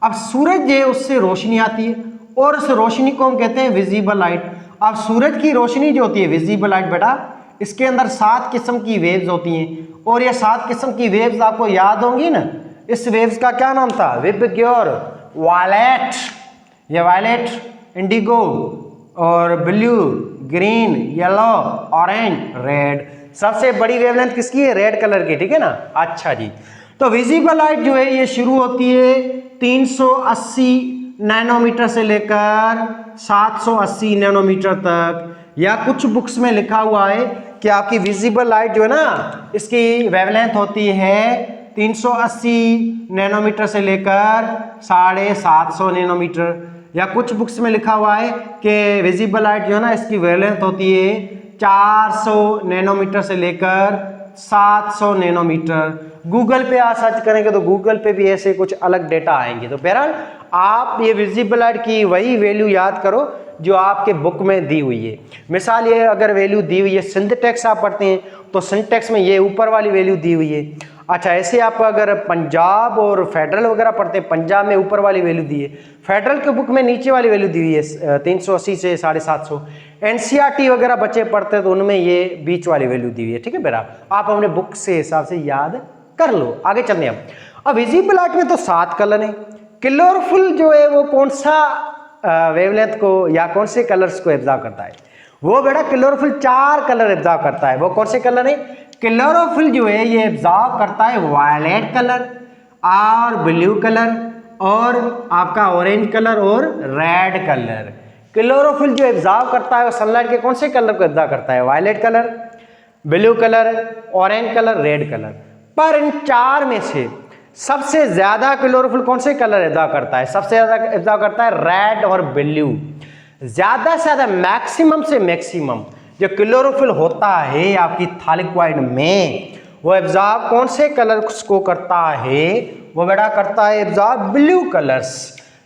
अब सूरज है उससे रोशनी आती है, और उस रोशनी को हम कहते हैं विजिबल लाइट। अब सूरज की रोशनी जो होती है विजिबल लाइट बेटा, इसके अंदर 7 किस्म की वेव्स होती हैं, और ये 7 किस्म की वेव्स आपको याद होंगी ना। इस वेव्स का क्या नाम था? विबग्योर, वायलेट, ये वायलेट, इंडिगो और blue, green, yellow, orange, red. सबसे बड़ी वेवलेंथ किसकी है? रेड कलर की, ठीक है ना। अच्छा जी, तो विजिबल लाइट जो है ये शुरू होती है 380 नैनोमीटर से लेकर 780 नैनोमीटर तक, या कुछ बुक्स में लिखा हुआ है कि आपकी विजिबल लाइट जो है ना, इसकी वेवलेंथ होती है 380 नैनोमीटर से लेकर 750 नैनोमीटर, या कुछ बुक्स में लिखा हुआ है कि विजिबल लाइट जो है ना, इसकी वेवलेंथ होती है 400 नैनोमीटर से लेकर 700 नैनोमीटर। गूगल पे आप सर्च करेंगे तो गूगल पे भी ऐसे कुछ अलग डेटा आएंगे। तो बहरहाल आप ये विजिबल लाइट की वही वैल्यू याद करो जो आपके बुक में दी हुई है। मिसाल ये अगर वैल्यू दी हुई है, सिंथेटिक्स आप पढ़ते हैं तो सिंथेटिक्स में ये ऊपर वाली वैल्यू दी हुई है। अच्छा, ऐसे आप अगर पंजाब और फेडरल वगैरह पढ़ते हैं, पंजाब में ऊपर वाली वैल्यू दी है, फेडरल के बुक में नीचे वाली वैल्यू दी हुई है 380 से 750। एनसीईआरटी वगैरह बच्चे पढ़ते हैं तो उनमें ये बीच वाली वैल्यू दी हुई है, ठीक है बेटा। आप अपने बुक से हिसाब से याद कर लो। आगे चलते हैं अब विजिबल लाइट में तो 7 कलर है। क्लोरोफिल जो है वो कौन सा वेवलेंथ को या कौन से कलर्स को एब्जॉर्ब करता है? वो बेटा क्लोरोफिल 4 कलर एब्जॉर्ब करता है। वो कौन से कलर है? क्लोरोफिल जो है ये एब्जॉर्ब करता है वायलेट कलर और ब्लू कलर और आपका ऑरेंज कलर और रेड कलर। क्लोरोफिल जो एब्जॉर्ब करता है वो सनलाइट के कौन से कलर को एब्जॉर्ब करता है? Violet colour, blue colour, orange colour, red colour. पर इन 4 में से सबसे ज्यादा क्लोरोफिल कौन से कलर एब्जॉर्ब करता है? सबसे ज्यादा एब्जॉर्ब करता है रेड और ब्लू। ज्यादा से ज्यादा मैक्सिमम से मैक्सिमम जो क्लोरोफिल होता है आपकी थाइलेकोइड में वो एब्जॉर्ब कौन से कलर्स को करता है? वो बेटा करता है एब्जॉर्ब ब्लू कलर्स।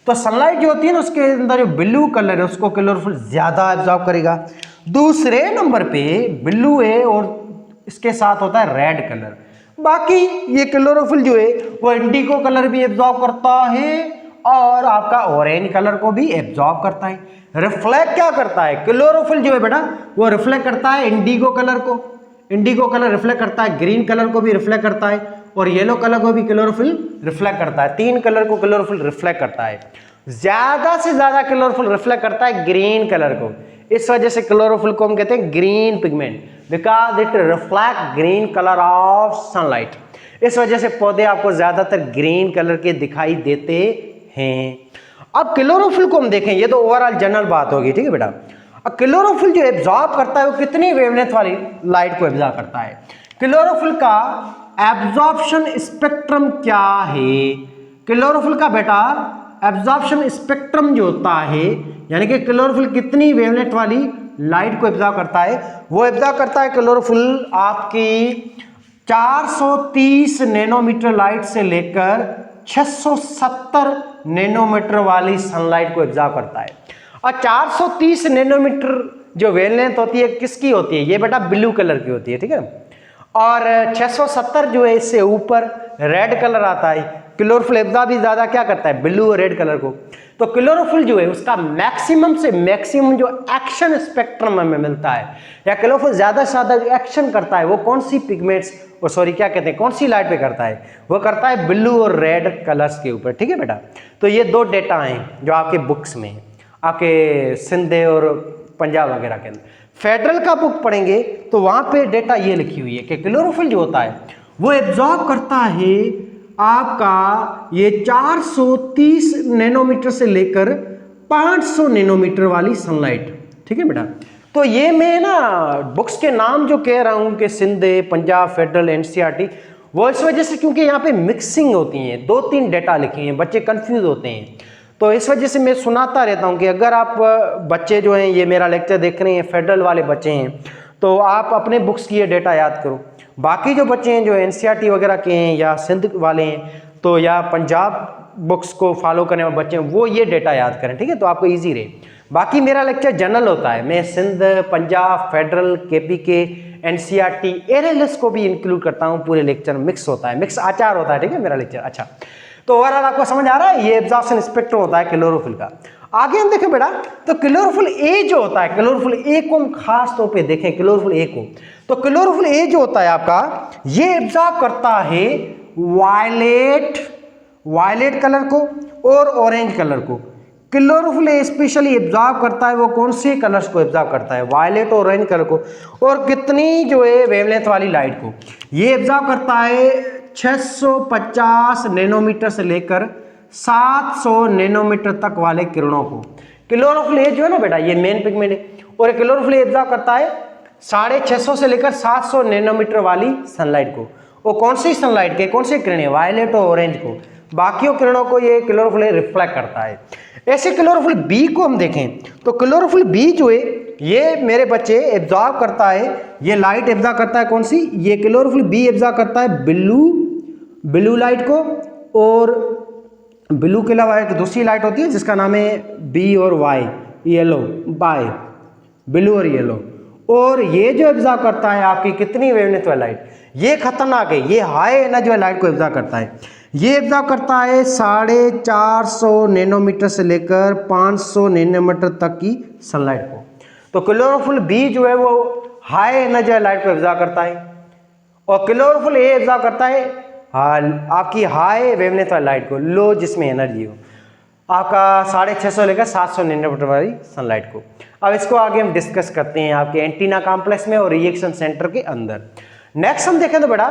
तो सनलाइट जो होती है ना उसके अंदर जो ब्लू कलर है उसको क्लोरोफिल ज्यादा एब्जॉर्ब करेगा। दूसरे नंबर पे ब्लू है और इसके साथ होता है रेड कलर। बाकी ये क्लोरोफिल जो है वो इंडिगो कलर भी एब्जॉर्ब करता है और आपका ऑरेंज कलर को भी एब्जॉर्ब करता है। रिफ्लेक्ट क्या करता है? क्लोरोफिल जो है बेटा वो रिफ्लेक्ट करता है इंडिगो कलर को, इंडिगो कलर रिफ्लेक्ट करता है ग्रीन कलर को भी रिफ्लेक्ट करता है और येलो कलर को भी क्लोरोफिल रिफ्लेक्ट करता है। 3 कलर को क्लोरोफिल रिफ्लेक्ट करता है। ज्यादा से ज्यादा क्लोरोफिल रिफ्लेक्ट करता है ग्रीन कलर को। इस वजह से क्लोरोफिल को हम कहते हैं green pigment, because it reflect green colour of sunlight. इस वजह से पौधे आपको ज्यादातर ग्रीन कलर के दिखाई देते हैं। अब क्लोरोफिल को हम देखें, ये तो ओवरऑल जनरल बात होगी, ठीक है बेटा। अब क्लोरोफिल जो एब्जॉर्ब करता है वो कितनी वेवलेंथ वाली लाइट को एब्जॉर्ब करता है? क्लोरोफिल का एब्जॉर्प्शन स्पेक्ट्रम क्या है? क्लोरोफिल का बेटा एब्जॉर्प्शन स्पेक्ट्रम जो होता है, यानी कि क्लोरोफिल कितनी वेवलेंथ वाली लाइट को एब्जॉर्ब करता है, वो एब्जॉर्ब करता है क्लोरोफिल आपकी 430 नैनोमीटर लाइट से लेकर 670 नैनोमीटर वाली सनलाइट को एब्जॉर्ब करता है। और 430 नैनोमीटर जो वेवलेंथ होती है किसकी होती है? ये बेटा ब्लू कलर की होती है, ठीक है। और 670 जो है इससे ऊपर रेड कलर आता है। क्लोरोफिल एब्जॉर्ब भी ज्यादा क्या करता है? ब्लू और रेड कलर को। तो क्लोरोफिल जो है उसका मैक्सिमम से मैक्सिमम जो एक्शन स्पेक्ट्रम हमें मिलता है, या क्लोरोफिल ज्यादा से ज्यादा एक्शन करता है वो कौन सी पिगमेंट्स क्या कहते हैं, कौन सी लाइट पे करता है? वो करता है ब्लू और रेड कलर्स के ऊपर, ठीक है बेटा। तो ये 2 डेटा हैं जो आपके बुक्स में, आपके सिंधे और पंजाब वगैरह के अंदर। फेडरल का बुक पढ़ेंगे तो वहां पे डेटा ये लिखी हुई है कि क्लोरोफिल जो होता है वो एब्जॉर्ब करता है आपका ये 430 नैनोमीटर से लेकर 500 नैनोमीटर वाली सनलाइट, ठीक है बेटा। तो ये मैं ना बुक्स के नाम जो कह रहा हूं कि सिंधे, पंजाब, फेडरल, एनसीईआरटी, वो इस वजह से क्योंकि यहाँ पे मिक्सिंग होती है, 2-3 डेटा लिखे हैं, बच्चे कंफ्यूज होते हैं। तो इस वजह से मैं सुनाता रहता हूँ कि अगर आप बच्चे जो हैं ये मेरा लेक्चर देख रहे हैं, फेडरल वाले बच्चे हैं, तो आप अपने बुक्स की ये डेटा याद करो। बाकी जो बच्चे हैं जो एनसीईआरटी वगैरह के हैं या सिंध वाले हैं, तो या पंजाब बुक्स को फॉलो करने वाले बच्चे हैं, वो ये डेटा याद करें, ठीक है, तो आपको ईजी रहे। बाकी मेरा लेक्चर जनरल होता है, मैं Sindh, Punjab, federal, KPK, NCERT, ARLS को भी इंक्लूड करता हूँ पूरे लेक्चर, मिक्स होता है, मिक्स आचार होता है, ठीक है मेरा लेक्चर। अच्छा, तो ओवरऑल आपको समझ आ रहा है, ये एब्जॉर्प्शन स्पेक्ट्रम होता है क्लोरोफिल का। आगे हम देखें बेटा, तो क्लोरोफिल ए जो होता है, क्लोरोफिल ए को हम खास तौर पे देखें, क्लोरोफिल ए को, तो क्लोरोफिल ए जो होता है आपका, ये एब्जॉर्ब करता है वायलेट कलर को और ऑरेंज कलर को। क्लोरोफिल ए स्पेशली एब्जॉर्ब करता है वो कौन से कलर्स को एब्जॉर्ब करता है? वायलेट और ऑरेंज कलर को। और कितनी जो है वेवलेंथ वाली लाइट को ये एब्जॉर्ब करता है? 650 नैनोमीटर से लेकर 700 नैनोमीटर तक वाले किरणों को। क्लोरोफिल ए जो है ना बेटा, ये मेन पिगमेंट है, और क्लोरोफिल ए एब्जॉर्ब करता है 650 से लेकर 700 नैनोमीटर वाली सनलाइट को। वो कौन सी सनलाइट के कौन से किरणें? वायलेट और ऑरेंज को। बाकियों किरणों को ये क्लोरोफिल ए रिफ्लेक्ट करता है। ऐसे क्लोरोफिल बी को हम देखें तो क्लोरोफिल बी जो है ये मेरे बच्चे एब्जॉर्ब करता है, ये लाइट एब्जॉर्ब करता है कौन सी? ये क्लोरोफिल बी एब्जॉर्ब करता है ब्लू लाइट को, और ब्लू के अलावा एक दूसरी लाइट होती है जिसका नाम है बी और वाई, येलो, बाय ब्लू और येलो। और ये जो एब्जॉर्ब करता है आपकी कितनी वेवलेंथ वाली लाइट, ये खतरनाक है, ये हाई एनर्जी वाली लाइट को एब्जॉर्ब करता है। ये एब्जॉर्ब करता है 450 नैनोमीटर से लेकर 500 नैनोमीटर तक की सनलाइट को। तो क्लोरोफिल बी जो है वो हाई एनर्जी वाली लाइट को एब्जॉर्ब करता है, और क्लोरोफिल ए एब्जॉर्ब करता है आपकी हाई वेवलेंथ वाली लाइट को, लो जिसमें एनर्जी हो। आपका 650 लेकर 700 नैनोमीटर वाली सनलाइट को। अब इसको आगे हम डिस्कस करते हैं आपके एंटीना कॉम्प्लेक्स में और रिएक्शन सेंटर के अंदर। नेक्स्ट हम देखें तो बेटा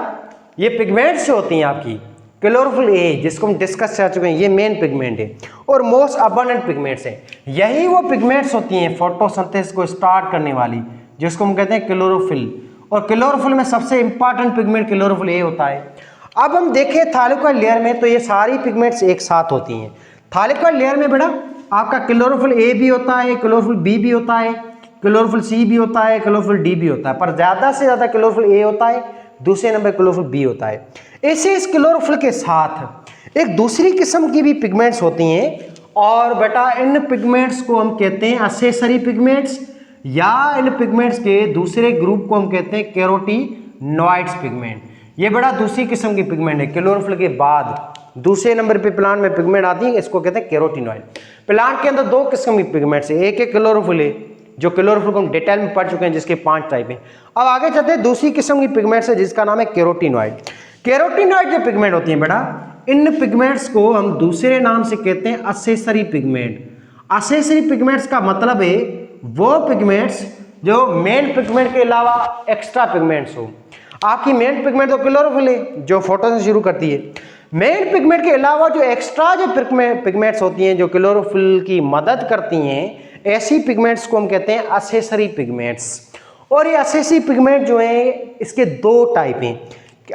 ये पिगमेंट्स जो होती हैं आपकी क्लोरोफिल ए, जिसको हम डिस्कस कर चुके हैं, ये मेन पिगमेंट है और मोस्ट अबंडेंट पिगमेंट्स हैं। यही वो पिगमेंट्स होती हैं फोटोसिंथेसिस को स्टार्ट करने वाली, जिसको हम कहते हैं क्लोरोफिल। और क्लोरोफिल में सबसे इंपॉर्टेंट पिगमेंट क्लोरोफिल ए होता है। अब हम देखें थैलेकोइड लेयर में तो ये सारी पिगमेंट्स एक साथ होती हैं। थैलेकोइड लेयर में बेटा आपका क्लोरोफिल ए भी होता है, क्लोरोफिल बी भी होता है, क्लोरोफिल सी भी होता है, क्लोरोफिल डी भी होता है, पर ज्यादा से ज्यादा क्लोरोफिल ए होता है, दूसरे नंबर क्लोरोफिल बी होता है। ऐसे इस क्लोरोफिल के साथ एक दूसरी किस्म की भी पिगमेंट्स होती हैं और बेटा इन पिगमेंट्स को हम कहते हैं एक्सेसरी पिगमेंट्स, या इन पिगमेंट्स के दूसरे ग्रुप को हम कहते हैं कैरोटीनॉइड्स पिगमेंट। ये बड़ा दूसरी किस्म की पिगमेंट है, क्लोरोफिल के बाद दूसरे नंबर पे प्लांट में पिगमेंट आती है, इसको कहते हैं कैरोटीनॉइड। प्लांट के अंदर दो किस्म की पिगमेंट्स है, एक है क्लोरोफिल है, जो क्लोरोफिल को हम डिटेल में पढ़ चुके हैं, जिसके 5 टाइप हैं। अब आगे चलते हैं दूसरी किस्म की पिगमेंट्स है जिसका नाम है कैरोटीनॉइड। कैरोटीनॉइड जो पिगमेंट होती है बेटा, इन पिगमेंट्स को हम दूसरे नाम से कहते हैं एक्सेसरी पिगमेंट। एक्सेसरी पिगमेंट्स का मतलब है वो पिगमेंट्स जो मेन पिगमेंट के अलावा एक्स्ट्रा पिगमेंट्स हो। आपकी मेन पिगमेंट तो क्लोरोफिल है जो फोटो से शुरू करती है। मेन पिगमेंट के अलावा जो एक्स्ट्रा जो पिगमेंट्स होती हैं जो क्लोरोफिल की मदद करती हैं, ऐसी पिगमेंट्स को हम कहते हैं एक्सेसरी पिगमेंट्स। और ये एक्सेसरी पिगमेंट जो है इसके 2 टाइप हैं।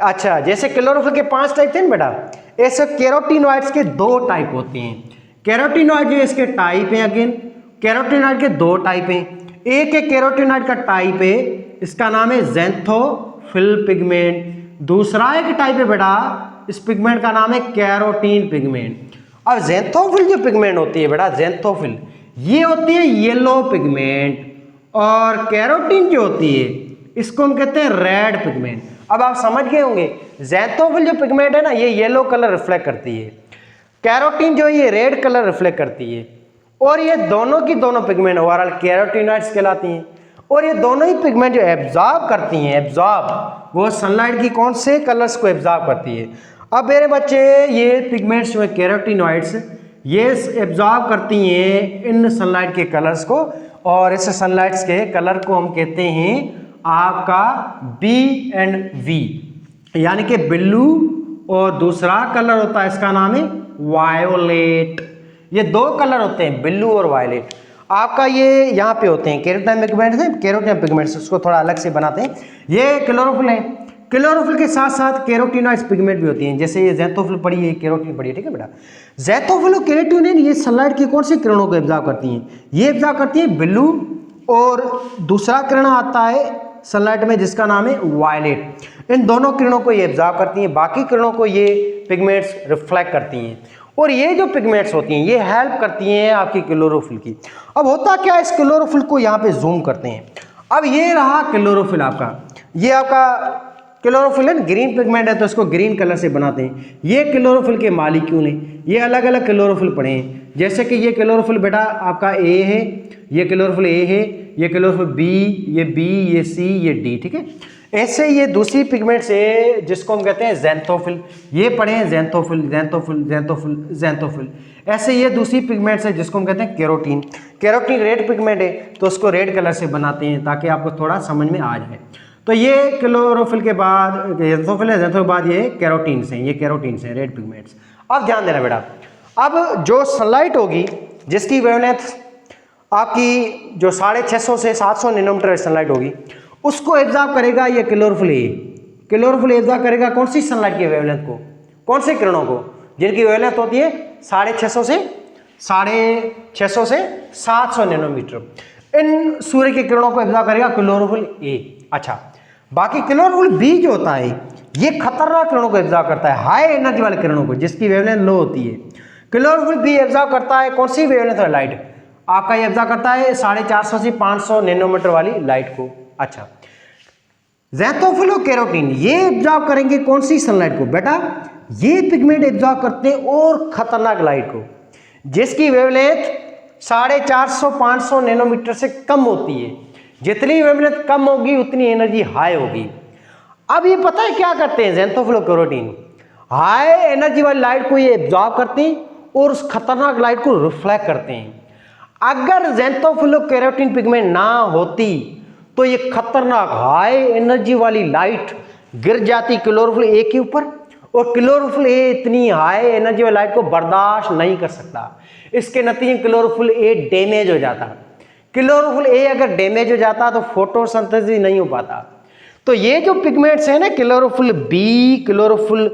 अच्छा, जैसे क्लोरोफिल के 5 टाइप थे ना बेटा, ऐसे कैरोटीनॉइड्स के 2 टाइप होते हैं। कैरोटीनॉइड जो इसके टाइप हैं, अगेन कैरोटीनॉइड के 2 टाइप हैं। एक है कैरोटीनॉइड का टाइप है, इसका नाम है ज़ैंथोफिल पिगमेंट। दूसरा एक टाइप है बेटा, इस पिगमेंट का नाम है कैरोटीन पिगमेंट। अब ज़ैंथोफिल जो पिगमेंट होती है बेटा, ज़ैंथोफिल ये होती है येलो पिगमेंट, और कैरोटीन जो होती है इसको हम कहते हैं रेड पिगमेंट। अब आप समझ गए होंगे, ज़ैंथोफिल जो पिगमेंट है ना, ये येलो कलर रिफ्लेक्ट करती है, कैरोटीन जो है ये रेड कलर रिफ्लेक्ट करती है, और ये दोनों की दोनों पिगमेंट ओवरऑल कैरोटीनॉइड्स कहलाती हैं। और ये दोनों ही पिगमेंट जो एब्जॉर्ब करती हैं, एब्जॉर्ब वो सनलाइट की कौन से कलर्स को एब्जॉर्ब करती है। अब मेरे बच्चे ये पिगमेंट्स जो है कैरोटीनॉइड्स, ये एब्जॉर्ब करती हैं इन सनलाइट के कलर्स को, और इस सनलाइट्स के कलर को हम कहते हैं आपका बी एंड वी, यानी कि ब्लू, और दूसरा कलर होता है इसका नाम है वायोलेट। ये 2 कलर होते हैं, ब्लू और वायलेट। आपका ये यहाँ पे होते हैं कैरोटीन पिगमेंट्स हैं, कैरोटीन पिगमेंट्स उसको थोड़ा अलग से बनाते हैं। ये क्लोरोफिल है, क्लोरोफिल के साथ साथ कैरोटीनॉइड्स पिगमेंट भी होती हैं, जैसे ये ज़ैंथोफिल पड़ी है, कैरोटीन पड़ी है, ठीक है बेटा। ज़ैंथोफिल और कैरोटीन ये सनलाइट की कौन सी किरणों को एब्जॉर्ब करती हैं? ये एब्जॉर्ब करती हैं ब्लू, और दूसरा किरण आता है सनलाइट में जिसका नाम है वायलेट। इन दोनों किरणों को ये एब्जॉर्ब करती हैं, बाकी किरणों को ये पिगमेंट्स रिफ्लेक्ट करती हैं। और ये जो पिगमेंट्स होती हैं ये हेल्प करती हैं आपकी क्लोरोफिल की। अब होता क्या है, इस क्लोरोफिल को यहाँ पे जूम करते हैं। अब ये रहा क्लोरोफिल आपका, ये आपका क्लोरोफिल है, ग्रीन पिगमेंट है तो इसको ग्रीन कलर से बनाते हैं। ये क्लोरोफिल के मॉलिक्यूल हैं, ये अलग अलग क्लोरोफिल पड़े हैं, जैसे कि ये क्लोरोफिल बेटा आपका ए है, ये क्लोरोफिल ए है, ये क्लोरोफिल बी, ये सी, ये डी, ठीक है। ऐसे ये दूसरी पिगमेंट्स है जिसको हम कहते हैं ज़ैंथोफिल, ये पढ़े हैं ज़ैंथोफिल, ज़ैंथोफिल, ज़ैंथोफिल, ज़ैंथोफिल। ऐसे ये दूसरी पिगमेंट्स है जिसको हम कहते हैं कैरोटीन। कैरोटीन रेड पिगमेंट है तो उसको रेड कलर से बनाते हैं ताकि आपको थोड़ा समझ में आ जाए। तो ये क्लोरोफिल के बाद ज़ैंथोफिल है, ज़ैंथोफिल के बाद ये कैरोटीन्स हैं, ये कैरोटीन्स हैं, रेड पिगमेंट्स। अब ध्यान देना बेटा, अब जो सनलाइट होगी जिसकी वेवलेंथ आपकी जो 650 से 700 नैनोमीटर सनलाइट होगी, उसको एब्जॉर्ब करेगा ये क्लोरोफिल ए। क्लोरोफिल एब्जॉर्ब करेगा कौन सी सनलाइट की वेवलेंथ को, कौन से किरणों को, जिनकी वेवलेंथ होती है 650 से 700 नैनोमीटर। इन सूर्य की किरणों को एब्जॉर्ब करेगा क्लोरोफिल ए। अच्छा, बाकी क्लोरोफिल बी जो होता है ये खतरनाक किरणों को एब्जॉर्ब करता है, हाई एनर्जी वाले किरणों को जिसकी वेवलेंथ लो होती है। क्लोरोफिल बी एब्जॉर्ब करता है कौन सी वेवलेंथ वाली लाइट, आपका ये एब्जॉर्ब करता है 450 से 500 नैनोमीटर वाली लाइट को। अच्छा, ज़ैंथोफिल और कैरोटीन ये एब्जॉर्ब करेंगे कौन सी सनलाइट को, बेटा ये पिगमेंट एब्जॉर्ब करते हैं और खतरनाक लाइट को जिसकी वेवलेंथ 450-500 नैनोमीटर से कम होती है। जितनी वेवलेंथ कम होगी उतनी एनर्जी हाई होगी। अब ये पता है क्या करते हैं ज़ैंथोफिल और कैरोटीन, हाई एनर्जी वाली लाइट को ये एब्जॉर्ब करते हैं और उस खतरनाक लाइट को रिफ्लेक्ट करते हैं। अगर ज़ैंथोफिलोकेरेटिन पिगमेंट ना होती तो ये खतरनाक हाई एनर्जी वाली लाइट गिर जाती क्लोरोफिल ए के ऊपर, और क्लोरोफिल ए इतनी हाई एनर्जी वाली लाइट को बर्दाश्त नहीं कर सकता। इसके नतीजे क्लोरोफिल ए डैमेज हो जाता। क्लोरोफिल ए अगर डैमेज हो जाता तो फोटोसिंथेसिस नहीं हो पाता। तो ये जो पिगमेंट्स हैं ना, क्लोरोफिल बी, क्लोरोफिल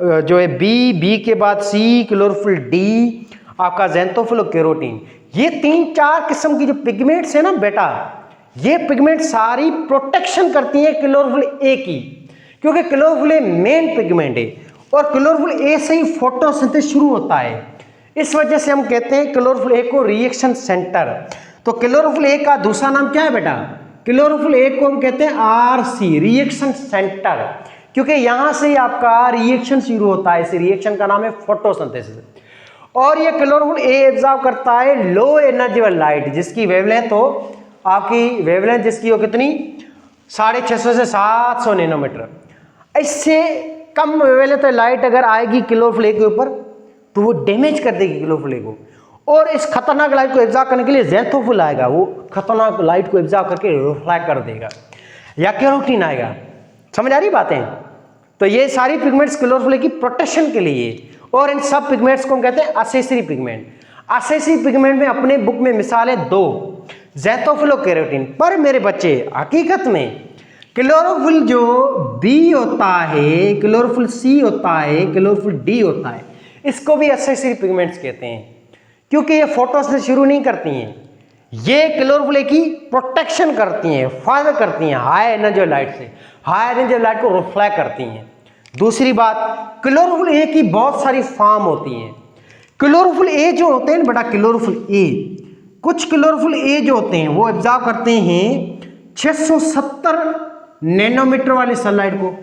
जो है बी के बाद सी, क्लोरोफिल डी, आपका ज़ैंथोफिलोकेरेटिन, ये 3-4 किस्म की जो पिगमेंट्स है ना बेटा, ये पिगमेंट सारी प्रोटेक्शन करती हैं क्लोरोफिल ए की, क्योंकि क्लोरोफिल ए मेन पिगमेंट है और क्लोरोफिल ए से ही फोटोसिंथेसिस शुरू होता है। इस वजह से हम कहते हैं क्लोरोफिल ए को रिएक्शन सेंटर। तो क्लोरोफिल ए का दूसरा नाम क्या है बेटा? क्लोरोफिल ए को हम कहते हैं आरसी, रिएक्शन सेंटर, क्योंकि यहां से आपका रिएक्शन शुरू होता है। इस रिएक्शन का नाम है फोटोसिंथेसिस। और ये क्लोरोफिल ए एब्जॉर्ब करता है लो एनर्जी वाली लाइट, जिसकी वेवलेंथ हो, आपकी वेवलेंथ जिसकी हो कितनी, 650 से 700 नैनोमीटर। इससे कम वेवलेंथ लाइट अगर आएगी क्लोरोफिल ए के ऊपर तो वो डैमेज कर देगी क्लोरोफिल ए को, और इस खतरनाक लाइट को एब्जॉर्ब करने के लिए ज़ैंथोफिल आएगा, वो खतरनाक लाइट को एब्जॉर्ब करके रिफ्लेक्ट कर देगा, या कैरोटीन आएगा। समझ आ रही बातें? तो ये सारी पिगमेंट्स क्लोरोफिल की प्रोटेक्शन के लिए, और इन सब पिगमेंट्स को हम कहते हैं एसेसरी पिगमेंट। एसेसरी पिगमेंट में अपने बुक में मिसालें 2, ज़ैंथोफिलोकेरेटिन। पर मेरे बच्चे हकीकत में क्लोरोफिल जो बी होता है, क्लोरोफिल सी होता है, क्लोरोफिल डी होता है, इसको भी एसेसरी पिगमेंट्स कहते हैं, क्योंकि ये फोटोसिंथेसिस शुरू नहीं करती हैं, ये क्लोरोफिल की प्रोटेक्शन करती हैं, फायदा करती हैं हाई एनर्जी लाइट से, हाई एनर्जी लाइट को रिफ्लेक्ट करती हैं। दूसरी बात, क्लोरोफिल ए की बहुत सारी फॉर्म होती हैं। क्लोरोफिल ए जो होते हैं बेटा, क्लोरोफिल ए, कुछ क्लोरोफिल ए जो होते हैं वो एब्जॉर्ब करते हैं 670 नैनोमीटर वाली सनलाइट को।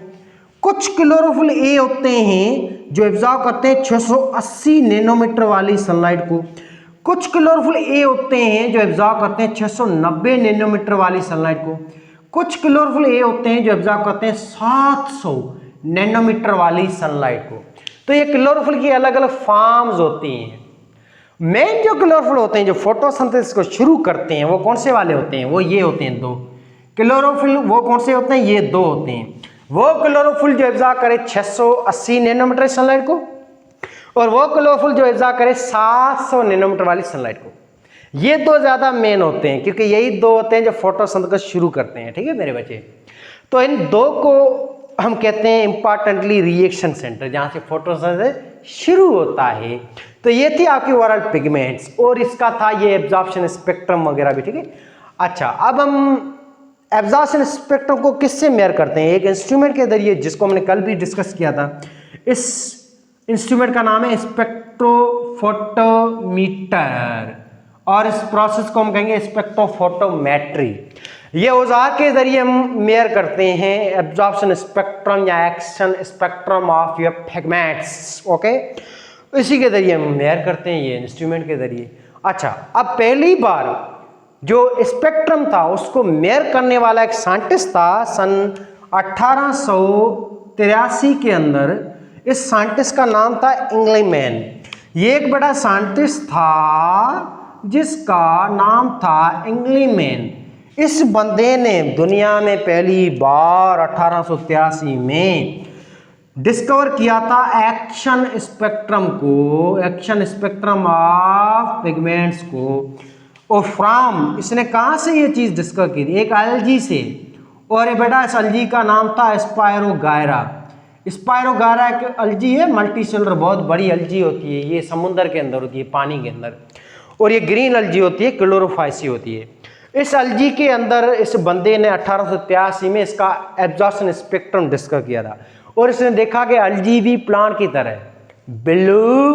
कुछ क्लोरोफिल ए होते हैं जो एब्जॉर्ब करते हैं 680 नैनोमीटर वाली सनलाइट को। कुछ क्लोरोफिल ए होते हैं जो एब्जॉर्ब करते हैं 690 नैनोमीटर वाली सनलाइट को। कुछ क्लोरोफिल ए होते हैं जो एब्जॉर्ब करते हैं 700 नैनोमीटर वाली सनलाइट को। तो ये क्लोरोफिल की अलग अलग फॉर्म्स होती हैं। मेन जो क्लोरोफिल होते हैं जो फोटोसिंथेसिस को शुरू करते हैं वो कौन से वाले होते हैं? वो ये होते हैं 2 क्लोरोफिल। वो कौन से होते हैं? ये 2 होते हैं। वो क्लोरोफिल जो एब्जॉर्ब करे 680 नैनोमीटर सनलाइट को, और वो क्लोरोफिल जो एब्जॉर्ब करे 700 नैनोमीटर वाली सनलाइट को। ये 2 ज्यादा मेन होते हैं, क्योंकि यही 2 होते हैं जो फोटोसिंथेसिस शुरू करते हैं। ठीक है मेरे बच्चे? तो इन 2 को हम कहते हैं इंपॉर्टेंटली रिएक्शन सेंटर, जहां से फोटोसिंथेसिस शुरू होता है। तो ये थी आपकी ओवरऑल पिगमेंट्स, और इसका था ये एब्जॉर्प्शन स्पेक्ट्रम वगैरह भी। ठीक है, अच्छा अब हम एब्जॉर्प्शन स्पेक्ट्रम को किससे मेजर करते हैं? एक इंस्ट्रूमेंट के जरिए, जिसको हमने कल भी डिस्कस किया था। इस इंस्ट्रूमेंट का नाम है स्पेक्ट्रोफोटोमीटर, और इस प्रोसेस को हम कहेंगे स्पेक्ट्रोफोटोमेट्री। ये औजार के जरिए हम मेजर करते हैं एब्जॉर्प्शन स्पेक्ट्रम या action spectrum of your pigments. Okay, इसी के जरिए हम मेजर करते हैं, ये इंस्ट्रूमेंट के जरिए। अच्छा, अब पहली बार जो स्पेक्ट्रम था उसको मेजर करने वाला एक साइंटिस्ट था सन 1883 के अंदर। इस साइंटिस्ट का नाम था इंग्लीमैन। ये एक बड़ा साइंटिस्ट था जिसका नाम था इंग्लीमैन। इस बंदे ने दुनिया में पहली बार 1883 में डिस्कवर किया था एक्शन स्पेक्ट्रम को, एक्शन स्पेक्ट्रम ऑफ पिगमेंट्स को। और फ्रॉम, इसने कहाँ से ये चीज़ डिस्कवर की थी? एक एल्गी से। और ये बेटा इस एल्गी का नाम था स्पायरोगायरा। स्पायरोगायरा एक एल्गी है, मल्टी सेलुलर, बहुत बड़ी एल्गी होती है। ये समुद्र के अंदर होती है, पानी के अंदर, और ये ग्रीन एल्गी होती है, क्लोरोफाइसी होती है। इस एल्गी के अंदर इस बंदे ने 1883 में इसका एब्जॉर्प्शन स्पेक्ट्रम डिस्कवर किया था, और इसने देखा कि एल्गी भी प्लांट की तरह ब्लू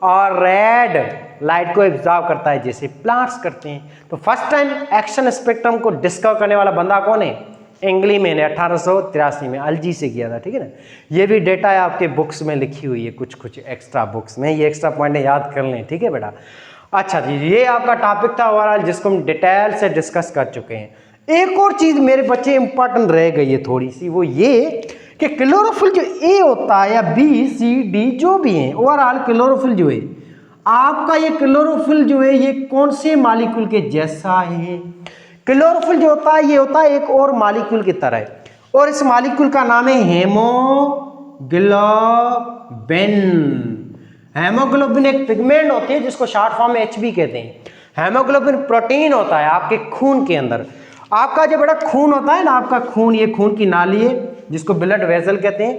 और रेड लाइट को एब्जॉर्ब करता है जैसे प्लांट्स करते हैं। तो फर्स्ट टाइम एक्शन स्पेक्ट्रम को डिस्कवर करने वाला बंदा कौन है? इंग्लीमैन ने 1883 में एल्गी से किया था। ठीक है ना, ये भी डेटा है आपके बुक्स में लिखी हुई है, कुछ एक्स्ट्रा बुक्स में, ये एक्स्ट्रा पॉइंट याद कर लें। ठीक है बेटा? अच्छा जी, ये आपका टॉपिक था ओवरऑल, जिसको हम डिटेल से डिस्कस कर चुके हैं। एक और चीज मेरे बच्चे इंपॉर्टेंट रह गई है थोड़ी सी, वो ये कि क्लोरोफिल जो ए होता है या बी सी डी जो भी है, ओवरऑल क्लोरोफिल जो है आपका ये क्लोरोफिल जो है ये कौन से मॉलिक्यूल के जैसा है? क्लोरोफिल जो होता है ये होता है एक और मॉलिक्यूल की तरह, और इस मॉलिक्यूल का नाम है हेमोग्लोबिन। हेमोग्लोबिन एक पिगमेंट होती है जिसको शॉर्ट फॉर्म में HB कहते हैं। हेमोग्लोबिन प्रोटीन होता है आपके खून के अंदर। आपका जो बड़ा खून होता है ना, आपका खून, ये खून की नाली है जिसको ब्लड वेसल कहते हैं।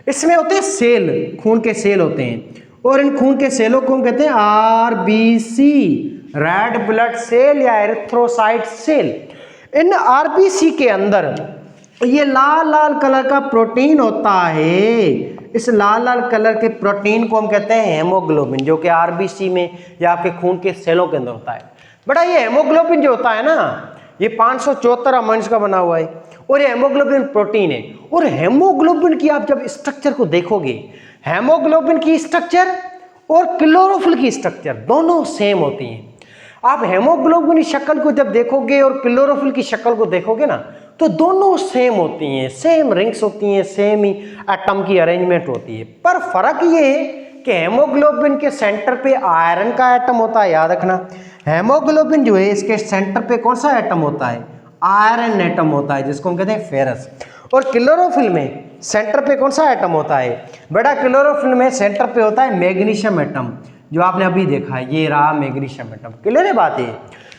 इसमें होते हैं सेल, खून के सेल होते हैं, और इन खून के सेलों को हम कहते हैं RBC, रेड ब्लड सेल या एरिथ्रोसाइट सेल। इन RBC के अंदर ये लाल लाल कलर का प्रोटीन होता है। इस लाल लाल कलर के प्रोटीन को हम कहते हैं हेमोग्लोबिन, जो कि RBC में या आपके खून के सेलों के अंदर होता है। बेटा ये हेमोग्लोबिन जो होता है ना, ये 574 अमाइंस का बना हुआ है, और ये हेमोग्लोबिन प्रोटीन है। और हेमोग्लोबिन की आप जब स्ट्रक्चर को देखोगे, हेमोग्लोबिन की स्ट्रक्चर और क्लोरोफिल की स्ट्रक्चर दोनों सेम होती हैं। आप हेमोग्लोबिन की शक्ल को जब देखोगे और क्लोरोफिल की शक्ल को देखोगे ना, तो दोनों सेम होती हैं, सेम रिंग्स होती हैं, सेम ही एटम की अरेंजमेंट होती है। पर फर्क ये है कि हेमोग्लोबिन के सेंटर पे आयरन का एटम होता है, याद रखना। हेमोग्लोबिन जो है इसके सेंटर पे कौन सा एटम होता है? आयरन एटम होता है, जिसको हम कहते हैं फेरस। और क्लोरोफिल में सेंटर पे कौन सा एटम होता है? बेटा क्लोरोफिल में सेंटर पे होता है मैग्नीशियम एटम, जो आपने अभी देखा है, ये रहा मैग्नीशियम एटम। क्लियर है बात है?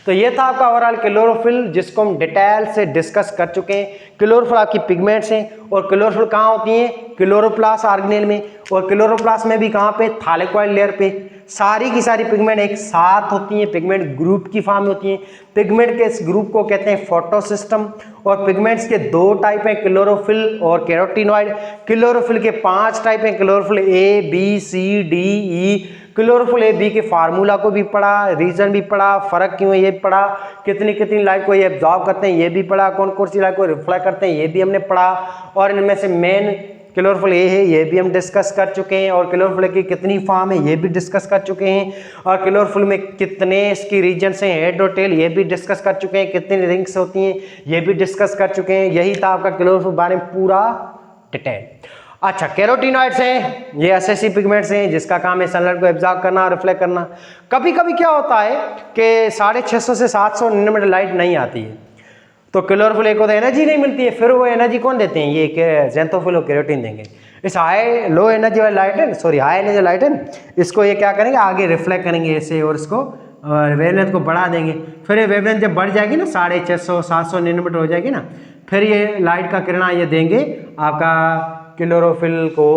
तो ये था आपका ओवरऑल क्लोरोफिल, जिसको हम डिटेल से डिस्कस कर चुके हैं। क्लोरोफिल आपकी पिगमेंट्स हैं, और क्लोरोफिल कहाँ होती हैं? क्लोरोप्लास्ट ऑर्गेनेल में, और क्लोरोप्लास्ट में भी कहाँ पे? थाइलेकोइड लेयर पे। सारी की सारी पिगमेंट एक साथ होती हैं, पिगमेंट ग्रुप की फॉर्म में होती हैं। पिगमेंट के इस ग्रुप को कहते हैं फोटोसिस्टम। और पिगमेंट्स के 2 टाइप हैं, क्लोरोफिल और कैरोटीनॉइड। क्लोरोफिल के 5 टाइप हैं, chlorophyll A, B, C, D, E। Chlorophyll A, B के फार्मूला को भी पढ़ा, रीजन भी पढ़ा, फर्क क्यों है ये पढ़ा, कितनी कितनी लाइट को ये एब्जॉर्ब करते हैं ये भी पढ़ा, कौन कौन सी लाइट को रिफ्लेक्ट करते हैं ये भी हमने पढ़ा। और इनमें से मेन क्लोरोफिल A है, ये भी हम डिस्कस कर चुके हैं। और क्लोरोफिल की कितनी फॉर्म है ये भी डिस्कस कर चुके हैं। और क्लोरोफिल में कितने इसकी रीजन्स हैं, हेड और टेल, ये भी डिस्कस कर चुके हैं। कितनी रिंग्स होती हैं ये भी डिस्कस कर चुके हैं। यही था आपका क्लोरोफिल बारे में पूरा डिटेल। अच्छा, कैरोटीनॉइड्स हैं, ये एसेसिव पिगमेंट्स हैं जिसका काम है सनलाइट को एब्जॉर्ब करना और रिफ्लेक्ट करना। कभी कभी क्या होता है कि 650 से 700 नैनोमीटर लाइट नहीं आती है, तो क्लोरोफिल A को तो एनर्जी नहीं मिलती है। फिर वो एनर्जी कौन देते हैं? ये ज़ैंथोफिल और केरोटीन देंगे। इस हाई लो एनर्जी वाली लाइट है, सॉरी हाई एनर्जी लाइट है, इसको ये क्या करेंगे? आगे रिफ्लेक्ट करेंगे ऐसे, और इसको वेवलेंथ को बढ़ा देंगे। फिर ये वेवलेंथ जब बढ़ जाएगी ना, 650 700 नैनोमीटर हो जाएगी ना, फिर ये लाइट का किरणा ये देंगे आपका क्लोरोफिल को,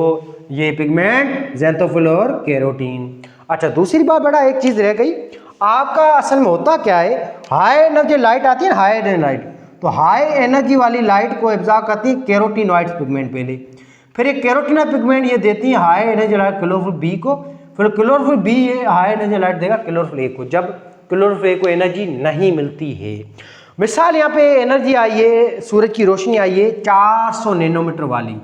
ये पिगमेंट ज़ैंथोफिल और केरोटीन। अच्छा, दूसरी बात बेटा एक चीज़ रह गई, आपका असल में होता क्या है? हाई एनर्जी लाइट आती है, हाई एनर्जी लाइट, तो हाई एनर्जी वाली लाइट को एब्जॉर्ब करती है कैरोटीनॉइड्स पिगमेंट पहले। फिर ये कैरोटीनॉइड पिगमेंट ये देती है high energy light chlorophyll B को। फिर क्लोरोफिल B ये हाई एनर्जी लाइट देगा क्लोरोफिल A को, जब क्लोरोफिल A को एनर्जी नहीं मिलती है। मिसाल यहाँ पे एनर्जी आई है, सूरज की रोशनी आई है 400 नैनोमीटर वाली,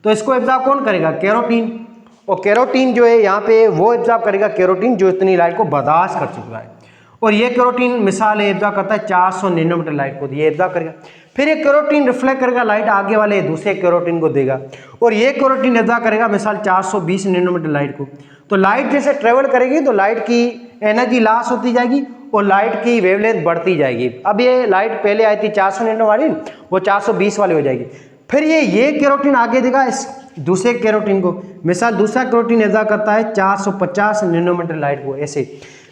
तो इसको एब्जॉर्ब कौन करेगा? कैरोटीन। और कैरोटीन जो है यहाँ पे वो एब्जॉर्ब करेगा, कैरोटीन जो इतनी लाइट को बर्दाश्त कर चुका है। और ये कैरोटीन मिसाल एब्जॉर्ब करता है 400 नैनोमीटर लाइट को, ये एब्जॉर्ब करेगा। फिर ये कैरोटीन रिफ्लेक्ट करेगा लाइट, आगे वाले दूसरे कैरोटीन को देगा, और ये कैरोटीन एब्जॉर्ब करेगा मिसाल 420 नैनोमीटर लाइट को। तो लाइट जैसे ट्रेवल करेगी तो लाइट की एनर्जी लॉस होती जाएगी और लाइट की वेवलेंथ बढ़ती जाएगी। अब ये लाइट पहले आई थी 400 नैनो वाली, वो 420 वाली हो जाएगी। फिर ये कैरोटीन आगे देगा इस दूसरे कैरोटीन को, मिसाल दूसरा कैरोटीन एब्जॉर्ब करता है 450 नैनोमीटर लाइट को ऐसे।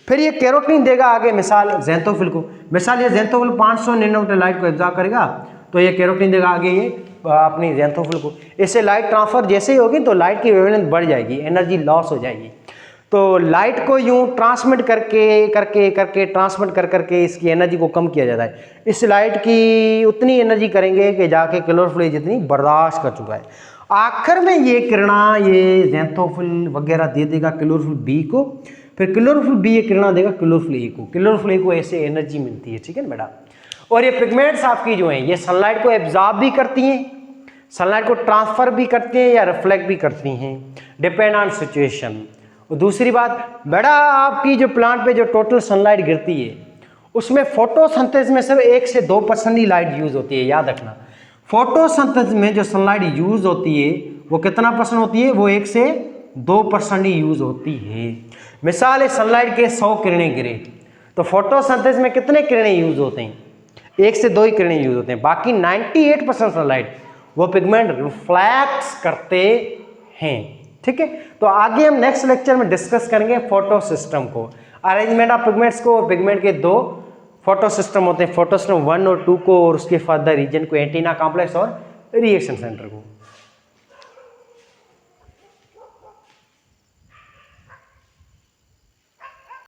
फिर ये कैरोटीन देगा आगे मिसाल ज़ैंथोफिल को, मिसाल ये ज़ैंथोफिल 500 नैनोमीटर लाइट को एब्जॉर्ब करेगा, तो ये कैरोटीन देगा आगे ये अपनी ज़ैंथोफिल को। इससे लाइट ट्रांसफर जैसे ही होगी तो लाइट की वेवलेंथ बढ़ जाएगी, एनर्जी लॉस हो जाएगी। तो लाइट को यूं ट्रांसमिट करके ट्रांसमिट कर करके इसकी एनर्जी को कम किया जाता है। इस लाइट की उतनी एनर्जी करेंगे कि जाके क्लोरोफिल जितनी बर्दाश्त कर चुका है। आखिर में ये किरणा ये ज़ैंथोफिल वगैरह दे देगा क्लोरोफिल B को, फिर क्लोरोफिल B ये किरणा देगा क्लोरोफिल A को। क्लोरोफिल A को ऐसे एनर्जी मिलती है, ठीक है ना बेटा। और ये पिगमेंट्स आपकी जो हैं ये सनलाइट को एब्जॉर्ब भी करती हैं, सनलाइट को ट्रांसफर भी करती हैं या रिफ्लेक्ट भी करती हैं, डिपेंड ऑन सिचुएशन। और दूसरी बात बेटा, आपकी जो प्लांट पे जो टोटल सनलाइट गिरती है उसमें फोटोसिंथेसिस में सिर्फ 1 से 2% ही लाइट यूज होती है, याद रखना। फोटोसिंथेसिस में जो सनलाइट यूज होती है वो कितना % होती है? वो 1 से 2% ही यूज होती है। मिसाल है सनलाइट के 100 किरणें गिरे तो फोटोसिंथेसिस में कितने किरणें यूज होते हैं, 1 से 2 ही किरणें यूज होते हैं, बाकी 98% सनलाइट वो पिगमेंट रिफ्लेक्ट करते हैं। ठीक है, तो आगे हम नेक्स्ट लेक्चर में डिस्कस करेंगे फोटो सिस्टम को, अरेंजमेंट ऑफ पिगमेंट्स को। पिगमेंट के 2 फोटो सिस्टम होते हैं, फोटो सिस्टम 1 और 2 को, और उसके फर्दर रीजन को, एंटीना कॉम्प्लेक्स और रिएक्शन सेंटर को।